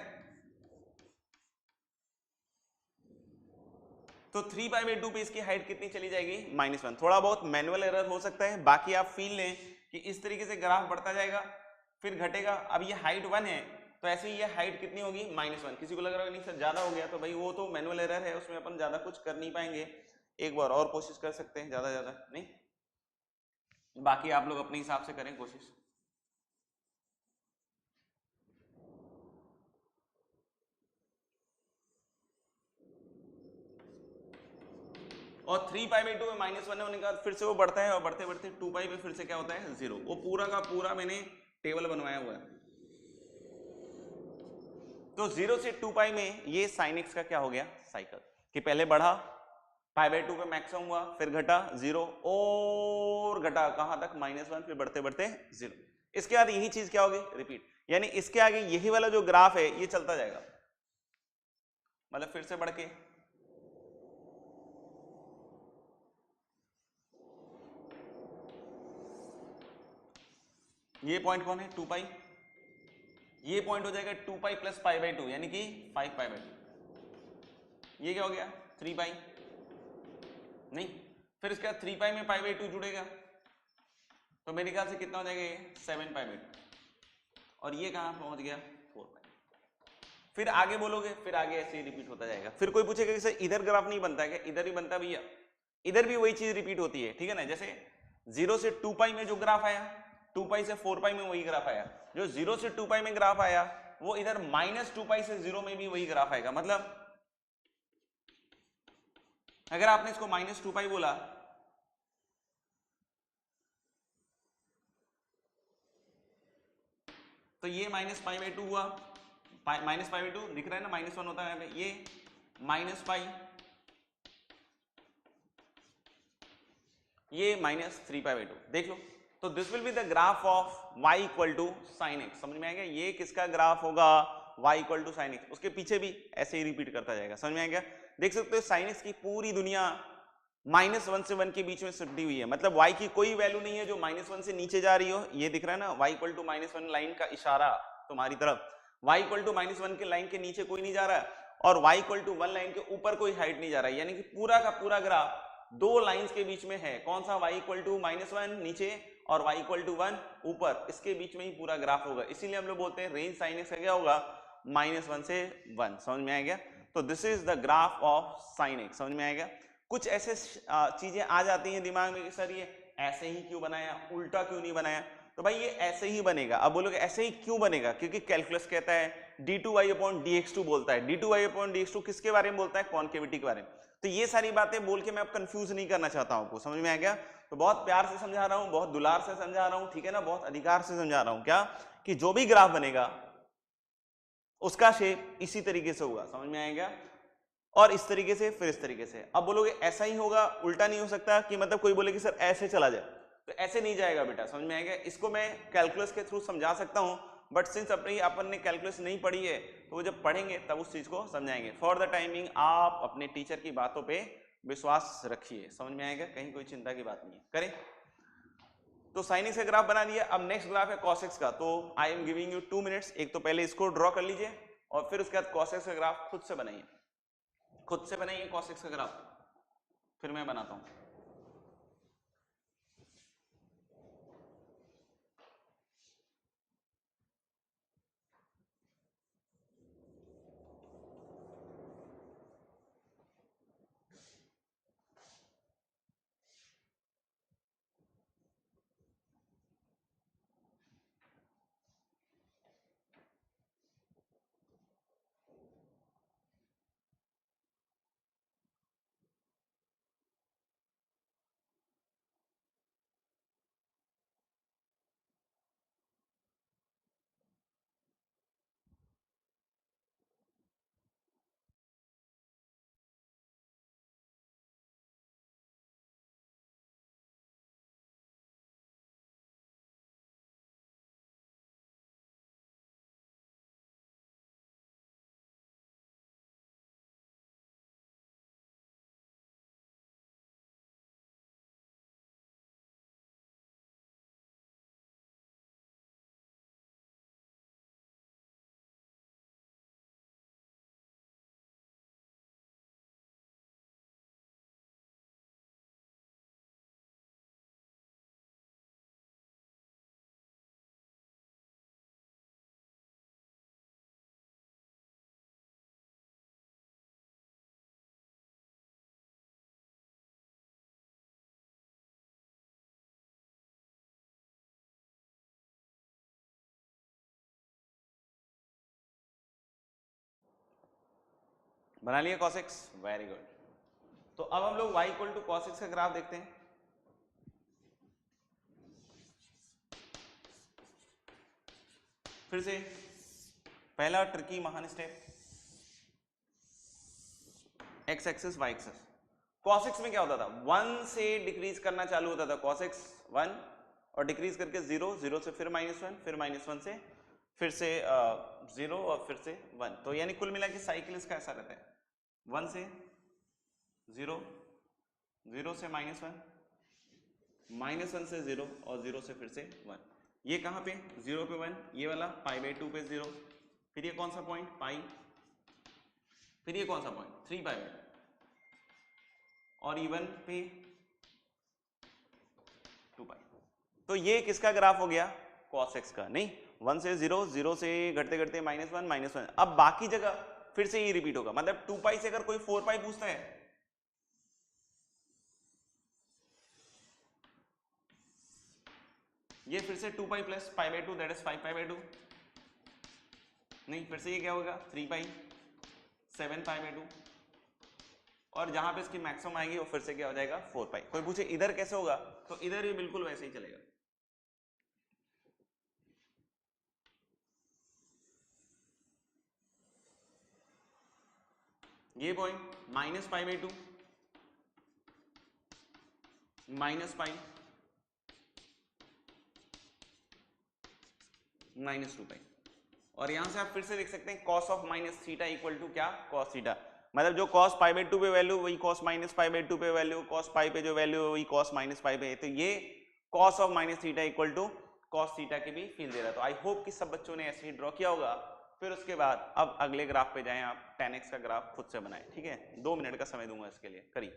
तो 3 π/2 पे इसकी हाइट कितनी चली जाएगी, -1। थोड़ा बहुत मैनुअल एरर हो सकता है, बाकी आप फील लें कि इस तरीके से ग्राफ बढ़ता जाएगा, फिर घटेगा। अब ये हाइट 1 है, तो ऐसे ही ये हाइट कितनी होगी, -1। किसी को लग रहा है नहीं सर ज्यादा हो गया, तो भाई वो तो मैनुअल एरर है, उसमें अपन ज्यादा कुछ कर नहीं पाएंगे, एक बार और कोशिश कर सकते हैं, ज्यादा नहीं, बाकी आप लोग अपने हिसाब से करें कोशिश। और 3 π/2 में -1 होने के बाद फिर से वो बढ़ता है, और बढ़ते बढ़ते 2 पाई पे फिर से क्या होता है, 0। वो पूरा का पूरा मैंने टेबल बनवाया हुआ है। तो 0 से 2 पाई में ये sin x का क्या हो गया, साइकिल, कि पहले बढ़ा π/2 पे मैक्सिमम हुआ, फिर घटा 0 और घटा कहां तक, -1, फिर बढ़ते बढ़ते 0। इसके बाद यही चीज क्या होगी, रिपीट। यानी इसके आगे यही वाला जो ग्राफ है ये चलता जाएगा, मतलब फिर से बढ़ के ये पॉइंट कौन है, 2 पाई, ये पॉइंट हो जाएगा 2 पाई प्लस π/2 यानी कि 5 π/2। ये क्या हो गया, 3 पाई, नहीं, फिर इसके बाद 3 पाई में π/2 जुड़ेगा, तो मेरे ख्याल से कितना हो जाएगा, 7 π/2। और ये कहां पहुंच गया, 4 पाई। फिर आगे बोलोगे, फिर आगे ऐसे ही रिपीट होता जाएगा। फिर कोई पूछेगा कि सर इधर ग्राफ नहीं बनता है क्या, इधर ही बनता भैया, इधर भी वही चीज रिपीट होती है, ठीक है ना। जैसे 0 से 2 पाई में जो ग्राफ आया, 2 पाई से 4 पाई में वही ग्राफ आया, जो 0 से 2 पाई में ग्राफ आया वो इधर -2 पाई से 0 में भी वही ग्राफ आएगा। मतलब अगर आपने इसको -2 पाई बोला, तो ये -π/2 हुआ, -π/2 दिख रहा है ना, -1 होता है, ये -π, ये -3 π/2, देख लो। तो this will be the graph of y = sin x। समझ में आ गया, ये किसका ग्राफ होगा, y = sin x। उसके पीछे भी ऐसे ही रिपीट करता जाएगा, समझ में आ गया। देख सकते हो sin x की पूरी दुनिया -1 से 1 के बीच में शिफ्ट हुई है, मतलब y की कोई वैल्यू नहीं है जो -1 से नीचे जा रही हो। ये दिख रहा है ना, y इक्वल टू -1 लाइन का इशारा तुम्हारी तरफ, y इक्वल टू -1 के लाइन के नीचे कोई नहीं जा रहा है और y इक्वल टू 1 लाइन के ऊपर कोई हाइट नहीं जा रहा है, यानी कि पूरा का पूरा ग्राफ दो लाइंस के बीच में है। कौन सा? y इक्वल टू -1 नीचे और y इक्वल टू 1 ऊपर, इसके बीच में ही पूरा ग्राफ होगा। इसीलिए हम लोग बोलते हैं रेंज साइन एक्स का क्या होगा? -1 से 1। समझ में आ गया? तो this is the graph of sine x. समझ में आएगा? कुछ ऐसे चीजें आ जाती हैं दिमाग में कि सर ये ऐसे ही क्यों बनाया, उल्टा क्यों नहीं बनाया? तो भाई ये ऐसे ही बनेगा। अब बोलोगे ऐसे ही क्यों बनेगा? क्योंकि कैलकुलस कहता है d2y/dx2 बोलता है। d2y/dx2 किसके बारे में बोलता है? कॉन्केविटी के बारे में। तो ये सारी बातें बोल के मैं अब कंफ्यूज नहीं करना चाहता हूं आपको। समझ में आ गया? तो बहुत प्यार से समझा रहा हूं, बहुत दुलार से समझा रहा हूं, ठीक है ना, बहुत अधिकार से समझा रहा हूं। क्या कि जो भी ग्राफ बनेगा उसका शेप इसी तरीके से होगा। समझ में आएगा? और इस तरीके से, फिर इस तरीके से। अब बोलोगे ऐसा ही होगा, उल्टा नहीं हो सकता, कि मतलब कोई बोले कि सर ऐसे चला जाए, तो ऐसे नहीं जाएगा बेटा। समझ में आएगा? इसको मैं कैलकुलस के थ्रू समझा सकता हूं, बट सिंस अपन ने कैलकुलस नहीं पढ़ी है तो वो जब पढ़ेंगे तब उस चीज को समझाएंगे। फॉर द टाइमिंग आप अपने टीचर की बातों पे विश्वास रखिए। समझ में आएगा? कहीं कोई चिंता की बात नहीं है। करें तो साइन एक्स का ग्राफ बना दिया। अब नेक्स्ट ग्राफ है कॉस एक्स का। तो I am giving you 2 minutes. एक तो पहले इसको ड्रॉ कर लीजिए और फिर उसके बाद कॉस एक्स का ग्राफ खुद से बनाइए। खुद से बनाइए कॉस एक्स का ग्राफ, फिर मैं बनाता हूं। बना लिया cos x? Very good. तो अब हम लोग y equal to cos x का ग्राफ देखते हैं। फिर से पहला ट्रिकी महान step, x axis y axis. cos x में क्या होता था? 1 से डिक्रीज करना चालू होता था cos x 1 और डिक्रीज करके 0, 0 से फिर -1, फिर -1 से फिर से 0 और फिर से 1। तो यानी कुल मिला के साइकिल इसका ऐसा रहता है, 1 से 0, 0 से -1, -1 से 0 और 0 से फिर से 1। ये कहाँ पे? 0 पे 1, ये वाला π/2 पे 0, फिर ये कौन सा पॉइंट? पाई, फिर ये कौन सा पॉइंट? 3π/2 और E1 पे 2π। तो ये किसका ग्राफ हो गया? cos x का। नहीं, 1 से 0, 0 से घटते घटते -1, -1। अब बाकी जगह फिर से ये रिपीट होगा, मतलब 2π से अगर कोई 4π पूछता है, ये फिर से 2π प्लस π/2 दैट इज 5π/2। नहीं, फिर से ये क्या होगा? 3π, 7π/2 और जहां पे इसकी मैक्सिमम आएगी वो फिर से क्या हो जाएगा? 4π। कोई पूछे इधर कैसे होगा? तो इधर भी बिल्कुल वैसे ही चलेगा। ये पॉइंट -π/2, -π, -2π। और यहां से आप फिर से देख सकते हैं cos ऑफ -θ इक्वल टू क्या? cos theta. मतलब जो cos पाई बाई 2 पे वैल्यू वही cos माइनस पाई बाई 2 पे वैल्यू, cos पाई पे जो वैल्यू है वही cos माइनस पाई पे, तो ये cos of minus theta equal to cos theta की भी फील दे रहा है। तो आई होप कि सब बच्चों ने ऐसे ही ड्रॉ किया होगा। फिर उसके बाद अब अगले ग्राफ पे जाएं, आप tan x का ग्राफ खुद से बनाएं, ठीक है। 2 मिनट का समय दूंगा इसके लिए, करिए।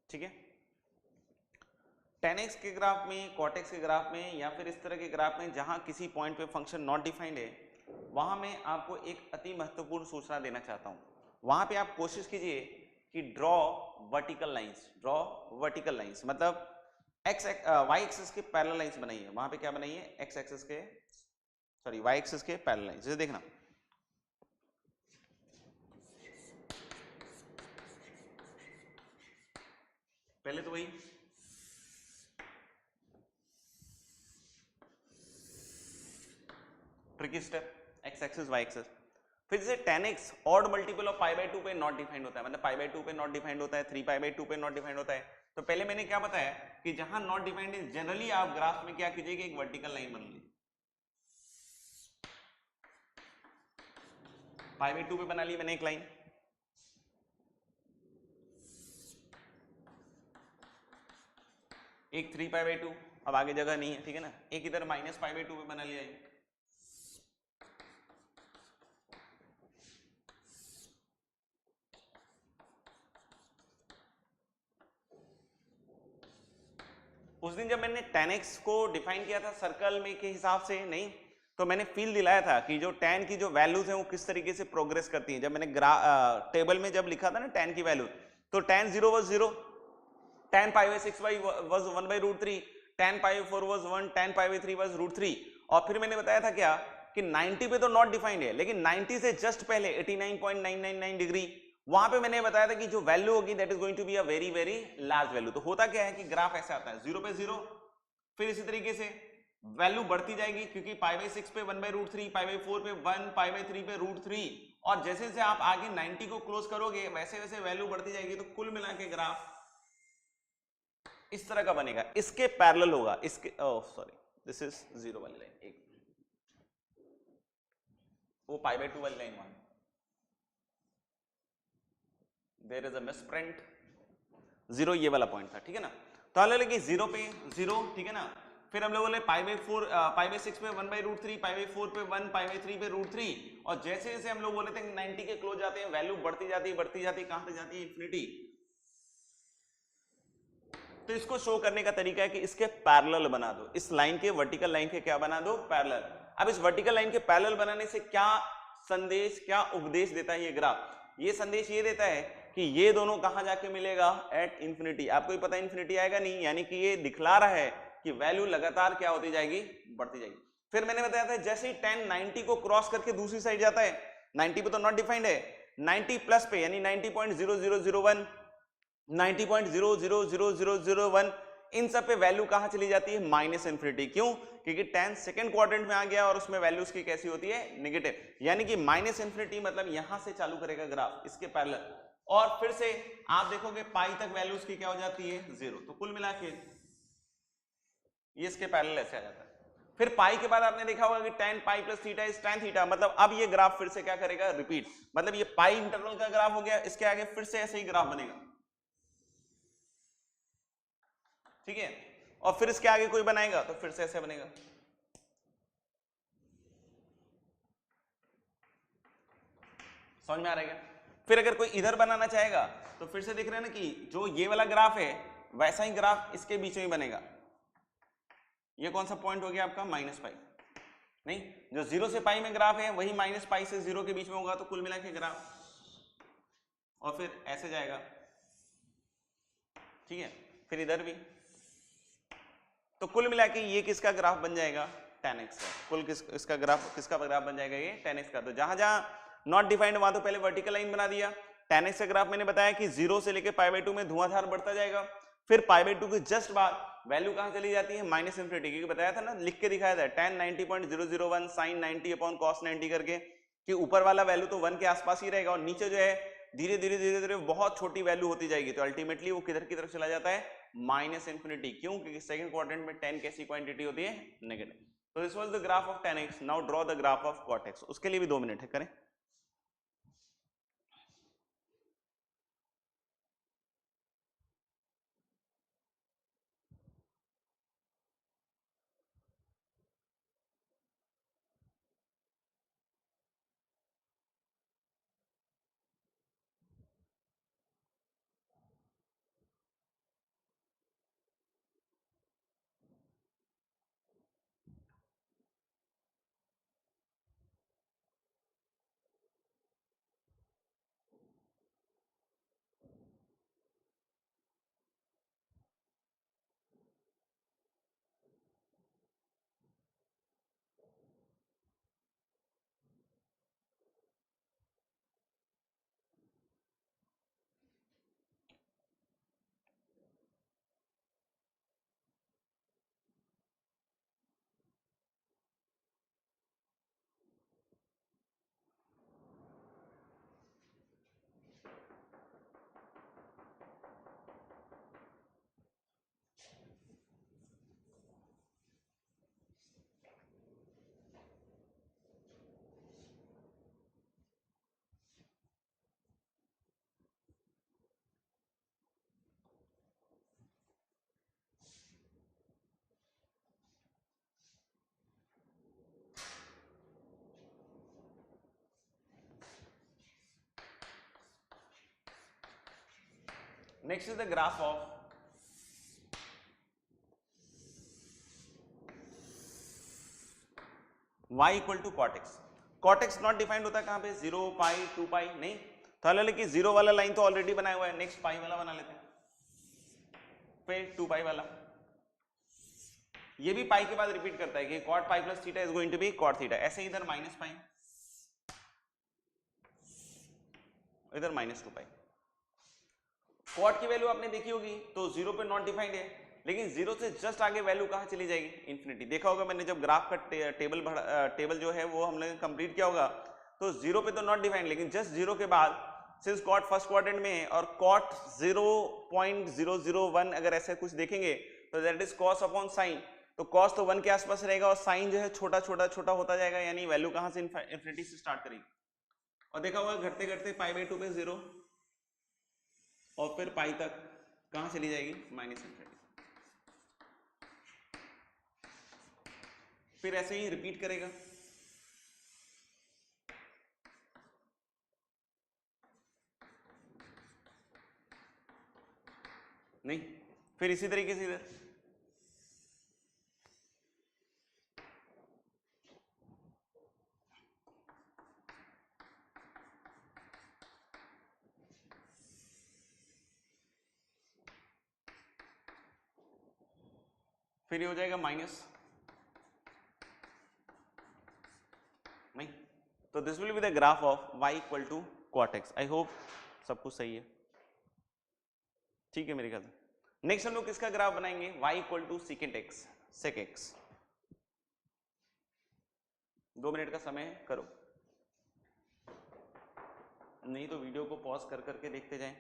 ठीक है, tan x के ग्राफ में, cot x के ग्राफ में, या फिर इस तरह के ग्राफ में जहां किसी पॉइंट पे फंक्शन नॉट डिफाइंड है, वहां मैं आपको एक अति महत्वपूर्ण सूचना देना चाहता हूं। वहां पे आप कोशिश कीजिए कि ड्रॉ वर्टिकल लाइंस, मतलब y एक्सिस के पैरेलल लाइंस बनाइए। वहां पे क्या बनाइए, y एक्सिस के पैरेलल लाइंस। जैसे देखना, पहले तो वही tricky step, x axis y axis. फिर जैसे tan x odd multiple of pi by 2 पे नॉट डिफाइंड होता है, मतलब पाई बाई 2 पे नॉट डिफाइंड होता है, 3 पाई बाई 2 पे नॉट डिफाइंड होता है। तो पहले मैंने क्या बताया कि जहां नॉट डिफाइंड है, जनरली आप ग्राफ में क्या कीजिए कि एक वर्टिकल लाइन बना लीजिए, पाई बाई 2 पे बना ली मैंने एक लाइन, एक 3 पाई बाई 2, अब आगे जगह नहीं है, ठीक है ना। एक इधर माइनस पाई बाई 2 पे बना लिया है। उस दिन जब मैंने tan x को डिफाइन किया था सर्कल में के हिसाब से नहीं, तो मैंने फील दिलाया था कि जो tan की जो वैल्यूज हैं वो किस तरीके से प्रोग्रेस करती हैं। जब मैंने टेबल में जब लिखा था ना tan की वैल्यू, तो tan 0 was 0, tan pi by 6 was 1 by root 3, tan pi by 4 was 1, tan pi by 3 was root 3। और फिर मैंने बताया था क्या कि 90 पे तो नॉट डिफाइंड है, लेकिन 90 से जस्ट पहले 89.999 डिग्री, वहां पे मैंने बताया था कि जो वैल्यू होगी that is going to be a very very large value. तो होता क्या है कि ग्राफ ऐसा आता है 0 पे 0, फिर इसी तरीके से वैल्यू बढ़ती जाएगी, क्योंकि पाई बाई 6 पे 1 बाई रूट 3, पाई बाई 4 पे 1, पाई बाई 3 पे रूट 3, और जैसे जैसे आप आगे 90 को क्लोज करोगे वैसे वैसे वैल्यू बढ़ती जाएगी। तो कुल मिला के ग्राफ इस तरह का बनेगा, इसके पैरेलल होगा, इसके सॉरी दिस इज 0 वाली लाइन, एक वो पाई बाई 2 वाली line one, there is a misprint, 0 ये वाला पॉइंट था, ठीक है ना। तो हम लोग 0 पे 0, ठीक है ना। फिर हम लोग बोले पाई बाई 4, पाई बाई 6 पे 1 बाई रूट 3, पाई बाई 4 पे 1, पाई बाई 3 पे रूट 3, और जैसे जैसे हम लोग बोले थे 90 के क्लोज जाते हैं वैल्यू बढ़ती जाती है कहां तक जाती है, इंफिनिटी। तो इसको शो करने का तरीका है कि इसके पैरेलल बना दो, इस लाइन के वर्टिकल लाइन के क्या बना दो, पैरेलल। अब इस वर्टिकल लाइन के पैरेलल बनाने से क्या संदेश, क्या उपदेश देता है ये ग्राफ? ये संदेश ये देता है कि ये दोनों कहां जाके मिलेगा, एट इंफिनिटी। आपको ही पता इंफिनिटी आएगा नहीं, यानी कि ये दिखला रहा है कि वैल्यू लगातार क्या होती जाएगी, बढ़ती जाएगी। फिर मैंने बताया था जैसे ही 10 90 को क्रॉस करके दूसरी साइड जाता है, 90 पे तो नॉट डिफाइंड है, 90 प्लस पे यानी 90.0001 90.000001 इन सब पे वैल्यू कहां चली जाती है, माइनस इन्फिनिटी। क्यों? क्योंकि 10 सेकंड क्वाड्रेंट में आ गया और उसमें वैल्यूज की कैसी होती है, नेगेटिव। यानी कि माइनस इन्फिनिटी मतलब यहां से चालू करेगा ग्राफ इसके पैरेलल, और फिर से आप देखोगे पाई तक वैल्यूज की क्या हो जाती है, 0। तो कुल मिला के ये इसके पैरेलल ऐसे आ जाता है। फिर पाई के बाद आपने देखा होगा कि tan pi plus theta is tan theta, मतलब अब ये ग्राफ फिर से क्या करेगा, रिपीट। मतलब ये पाई इंटरवल का ग्राफ हो गया, इसके आगे फिर से ऐसे ही ग्राफ बनेगा, ठीक है। और फिर इसके आगे कोई बनाएगा तो फिर से ऐसे बनेगा। समझ में आ रहा है क्या? फिर अगर कोई इधर बनाना चाहेगा तो फिर से देख रहे हैं ना कि जो ये वाला ग्राफ है वैसा ही ग्राफ इसके बीच में बनेगा। ये कौन सा पॉइंट हो गया आपका, माइनस पाई। नहीं, जो 0 से पाई में ग्राफ है वही माइनस पाई से 0 के बीच में होगा, तो कुल मिला के ग्राफ, और फिर ऐसे जाएगा, ठीक है। फिर इधर भी, तो कुल मिला के ये किसका ग्राफ बन जाएगा, tan x का। कुल इसका ग्राफ किसका ग्राफ बन जाएगा, ये tan x का। तो जहां जहां नॉट डिफाइंड वहां तो पहले वर्टिकल लाइन बना दिया। tan x का ग्राफ मैंने बताया कि 0 से लेके π/2 में धुआंधार बढ़ता जाएगा, फिर π/2 के जस्ट बाद वैल्यू कहां चली जाती है, माइनस इन्फिनिटी। क्योंकि बताया था ना, लिख के दिखाया था tan 90.001 sin 90 अपॉन cos 90 करके, कि ऊपर वाला वैल्यू तो 1 के आसपास ही रहेगा और नीचे जो है धीरे धीरे धीरे धीरे बहुत छोटी वैल्यू होती जाएगी, तो अल्टीमेटली वो किधर की तरफ चला जाता है, माइनस इन्फिनिटी। क्यों? क्योंकि सेकंड क्वाड्रेंट में 10 कैसी क्वांटिटी होती है, नेगेटिव। तो this was the graph of tan x। Now draw the graph of cot x। उसके लिए भी 2 मिनट है, करें। Next is the graph of y equal to cot x। cot x not defined होता है कहां पे, 0 पाई 2 पाई, नहीं तो हालांकि कि 0 वाला लाइन तो ऑलरेडी बनाया हुआ है, नेक्स्ट पाई वाला बना लेते हैं, फिर 2 पाई वाला। ये भी पाई के बाद रिपीट करता है कि cot pi plus theta is going to be cot theta. ऐसे ही इधर माइनस पाई, इधर माइनस 2 पाई। cot की वैल्यू आपने देखी होगी, तो 0 पे नॉट डिफाइंड है, लेकिन 0 से जस्ट आगे वैल्यू कहां चली जाएगी, इन्फिनिटी। देखा होगा मैंने जब ग्राफ का टेबल जो है वो हमने कंप्लीट किया होगा, तो 0 पे तो नॉट डिफाइंड, लेकिन जस्ट 0 के बाद सिंस cot फर्स्ट क्वाड्रेंट में है और cot 0.001 अगर ऐसा कुछ देखेंगे तो that is cos upon sine. तो cos तो 1 के आसपास रहेगा और साइन जो है छोटा छोटा छोटा होता जाएगा, यानी वैल्यू कहां से इन्फिनिटी से स्टार्ट करेगी। और देखा होगा घटते घटते π/2 पे 0 और फिर पाई तक कहां चली जाएगी, माइनस इन्फिनिटी। फिर ऐसे ही रिपीट करेगा। नहीं, फिर इसी तरीके से इधर, फिर ये हो जाएगा माइनस, नहीं, तो this will be the graph of y equal to cot x। I hope सब कुछ सही है, ठीक है मेरे ख्याल से। नेक्स्ट हम लोग किसका ग्राफ बनाएंगे, y equal to second x, sec x. 2 minute का समय है, करो, नहीं तो वीडियो को पॉज कर करके देखते जाएं।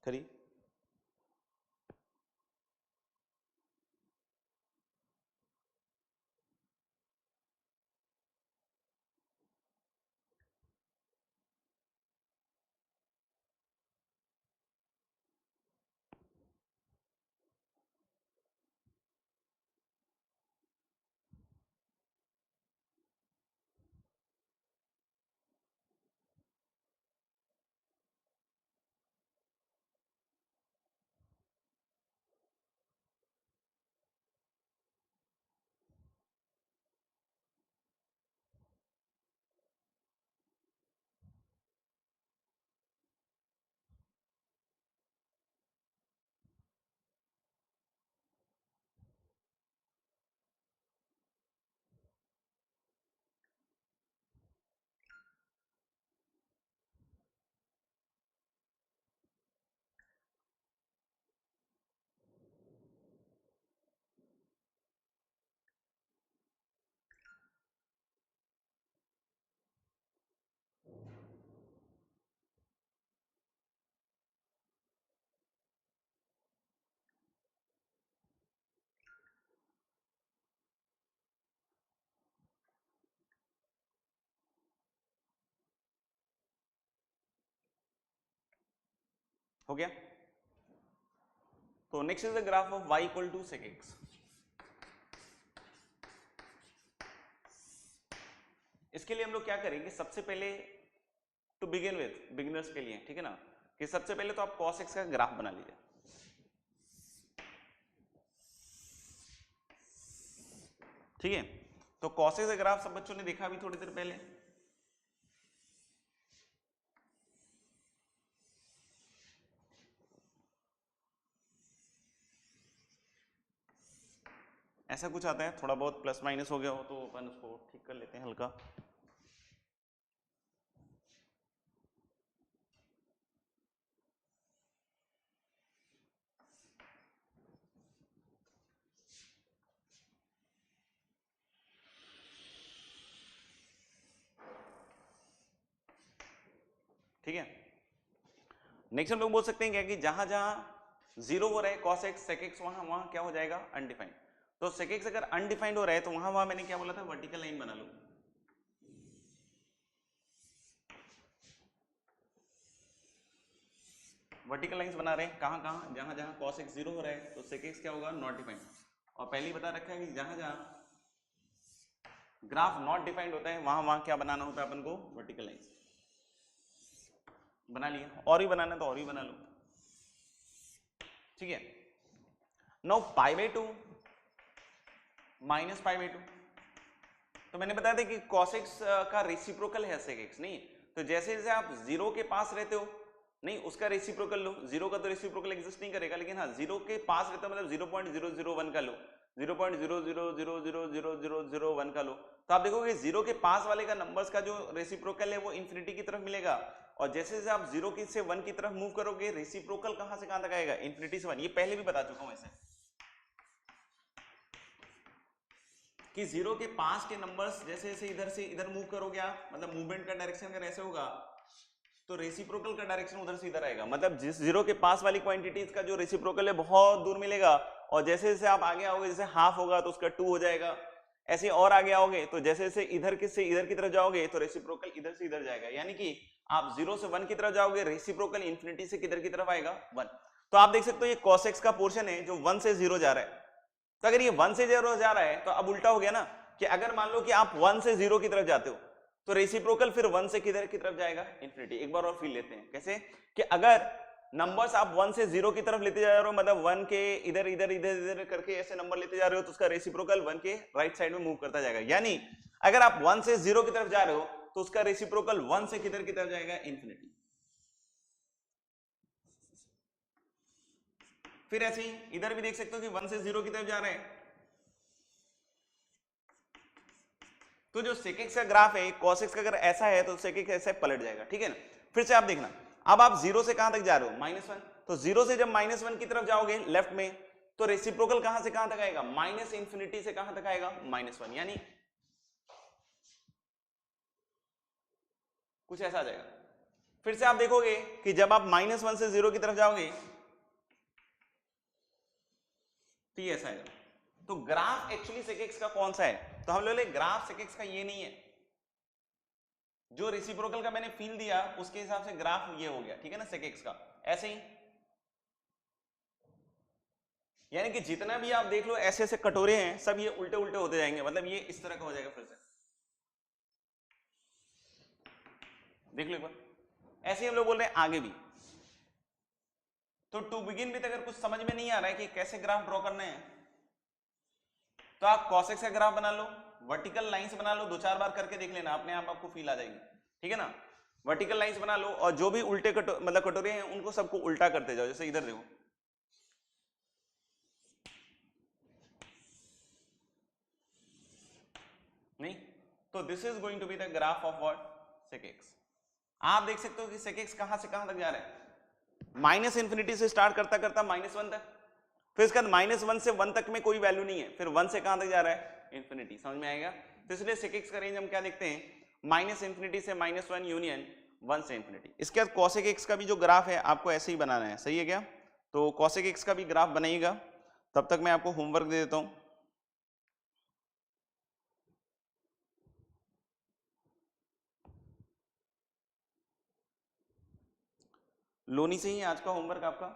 करिए, हो गया। तो next is the graph of y equal to sec x. इसके लिए हम लोग क्या करेंगे, सबसे पहले टू बिगिन विथ, बिगिनर्स के लिए, ठीक है ना, कि सबसे पहले तो आप cos x का ग्राफ बना लीजिए। ठीक है, तो cos x का ग्राफ सब बच्चों ने देखा अभी थोड़ी देर पहले। ऐसा कुछ आता है, थोड़ा बहुत प्लस माइनस हो गया हो तो अपन उसको ठीक कर लेते हैं हल्का। ठीक है, नेक्स्ट हम लोग बोल सकते हैं क्या कि जहां जहां जीरो हो रहा है cos x sec x, वहां वहां क्या हो जाएगा, अनडिफाइंड। तो sec x अगर अनडिफाइंड हो रहा है तो वहां वहां मैंने क्या बोला था, वर्टिकल लाइन बना लो। वर्टिकल लाइंस बना रहे हैं कहां कहां, जहां जहां cos x जीरो हो रहा है तो sec x क्या होगा, नॉट डिफाइंड। और पहले ही बता रखा है कि जहां जहां ग्राफ नॉट डिफाइंड होता है वहां वहां क्या बनाना होता है अपन को, वर्टिकल लाइंस। बना लिया, और भी बनाना तो और भी बना लो। ठीक है, now pi by 2 minus pi by 2, तो मैंने बताया था कि cos x का रेसिप्रोकल है sec x, नहीं तो जैसे जैसे आप जीरो के पास रहते हो, नहीं उसका रेसिप्रोकल लो, जीरो का तो रेसिप्रोकल एग्जिस्ट नहीं करेगा, लेकिन हाँ जीरो के पास रहता मतलब 0.001 का लो, 0.0000001 का लो, तो आप देखोगे जीरो के पास वाले का नंबर्स का जो रेसिप्रोकल है वो इंफिनिटी की तरफ मिलेगा। और जैसे जैसे आप जीरो से 1 की तरफ मूव करोगे, रेसिप्रोकल कहां से कहां तक आएगा, इंफिनिटी से 1। ये पहले भी बता चुका हूं ऐसे कि 0 के पास के नंबर्स जैसे जैसे इधर से इधर मूव करोगे आप, मतलब मूवमेंट का डायरेक्शन अगर ऐसे होगा तो रेसिप्रोकल का डायरेक्शन उधर से इधर आएगा, मतलब जिस 0 के पास वाली क्वांटिटीज का जो रेसिप्रोकल है बहुत दूर मिलेगा, और जैसे जैसे आप आगे आओगे, जैसे हाफ होगा तो उसका 2 हो जाएगा, ऐसे और आगे आओगे तो जैसे जैसे इधर से इधर की तरफ जाओगे तो रेसिप्रोकल इधर से इधर जाएगा, यानी कि आप 0 से 1 की तरफ जाओगे, रेसिप्रोकल इन्फिनिटी से किधर की तरफ आएगा 1। तो आप देख सकते हो ये cos x का पोर्शन है जो 1 से 0 जा रहा है, तो अगर ये 1 से 0 जा रहा है तो अब उल्टा हो गया ना, कि अगर मान लो कि आप 1 से 0 की तरफ जाते हो तो रेसिप्रोकल फिर 1 से किधर की तरफ जाएगा, इन्फिनिटी। एक बार और फील लेते हैं कैसे, कि अगर नंबर्स आप 1 से 0 की तरफ लेते जा रहे हो, मतलब 1 के इधर इधर इधर इधर करके ऐसे नंबर लेते जा रहे हो, तो उसका रेसिप्रोकल 1 के राइट साइड में मूव करता जाएगा, यानी अगर आप 1 से 0 की तरफ जा रहे हो तो उसका रेसिप्रोकल 1 से किधर की तरफ जाएगा, इन्फिनिटी। फिर ऐसे ही इधर भी देख सकते हो कि 1 से 0 की तरफ जा रहे हैं, तो जो sec x का ग्राफ है cos x का अगर ऐसा है तो sec x ऐसे पलट जाएगा, ठीक है ना। फिर से आप देखना, अब आप 0 से कहां तक जा रहे हो, -1, तो 0 से जब -1 की तरफ जाओगे लेफ्ट में तो रेसिप्रोकल कहां से कहां तक आएगा, -इन्फिनिटी से कहां तक आएगा, -1, यानी कुछ ऐसा आ जाएगा। फिर से आप देखोगे कि जब आप -1 से 0 की तरफ जाओगे तो ये ऐसा आएगा। तो ग्राफ एक्चुअली sec x का कौन सा है, तो हम लोग ग्राफ sec x का ये नहीं है, जो रेसिप्रोकल का मैंने फील दिया उसके हिसाब से ग्राफ ये हो गया, ठीक है ना, sec x का। ऐसे ही यानी कि जितना भी आप देख लो ऐसे ऐसे कटोरे हैं सब ये उल्टे उल्टे होते जाएंगे, मतलब ये इस तरह का हो जाएगा। फिर से देख लो एक बार, ऐसे ही हम लोग बोल रहे हैं आगे भी। तो टू बिगिन विद अगर कुछ समझ में नहीं आ रहा है कि कैसे ग्राफ ड्रॉ करने हैं, तो आप cos x का ग्राफ बना लो, वर्टिकल लाइंस बना लो, 2-4 बार करके देख लेना, अपने आप आपको फील आ जाएगी, ठीक है ना। वर्टिकल लाइंस बना लो और जो भी उल्टे मतलब कटोरे हैं उनको सबको उल्टा करते जाओ, जैसे इधर देखो, नहीं तो this is going to be the graph of what, sec x। आप देख सकते हो कि sec x कहां से कहां तक जा रहा है, -इन्फिनिटी से स्टार्ट करता करता -1 तक, फिर इसके बाद -1 से 1 तक में कोई वैल्यू नहीं है, फिर 1 से कहां तक जा रहा है, इन्फिनिटी। समझ में आएगा। तो इसलिए sec x का रेंज हम क्या देखते हैं, -इन्फिनिटी से -1 यूनियन 1 से इन्फिनिटी। इसके बाद cos x का भी जो ग्राफ है आपको ऐसे ही बनाना है, सही है क्या। तो cos x का भी ग्राफ बनाइएगा, तब तक मैं आपको होमवर्क दे देता हूं। लोनी से ही आज का होमवर्क आपका,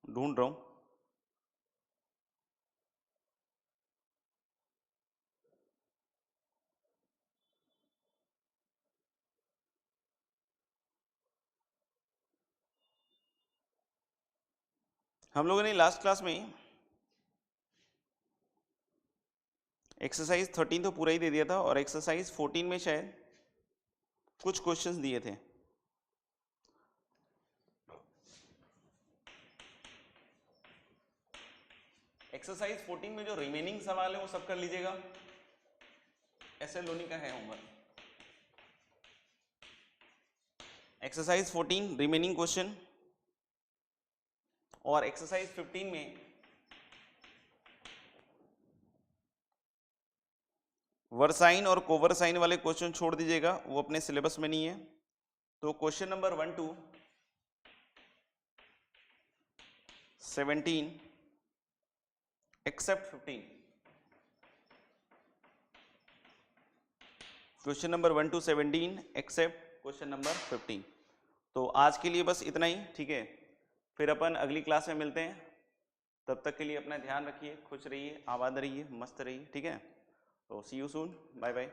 ढूंढ रहा हूं। हम लोगों ने लास्ट क्लास में एक्सरसाइज 13 तो पूरा ही दे दिया था, और एक्सरसाइज 14 में शायद कुछ क्वेश्चंस दिए थे। एक्सरसाइज 14 में जो रिमेनिंग सवाल है वो सब कर लीजिएगा, ऐसे लोनी का है होमवर्क। एक्सरसाइज 14 रिमेनिंग क्वेश्चन, और एक्सरसाइज 15 में वर्साइन और कोवर्साइन वाले क्वेश्चन छोड़ दीजिएगा, वो अपने सिलेबस में नहीं है। तो question number 1 to 17 except 15, question number 1 to 17 except question number 15। तो आज के लिए बस इतना ही, ठीक है। फिर अपन अगली क्लास में मिलते हैं, तब तक के लिए अपना ध्यान रखिए, खुश रहिए, आबाद रहिए, मस्त रहिए, ठीक है। तो सी यू सून, बाय बाय।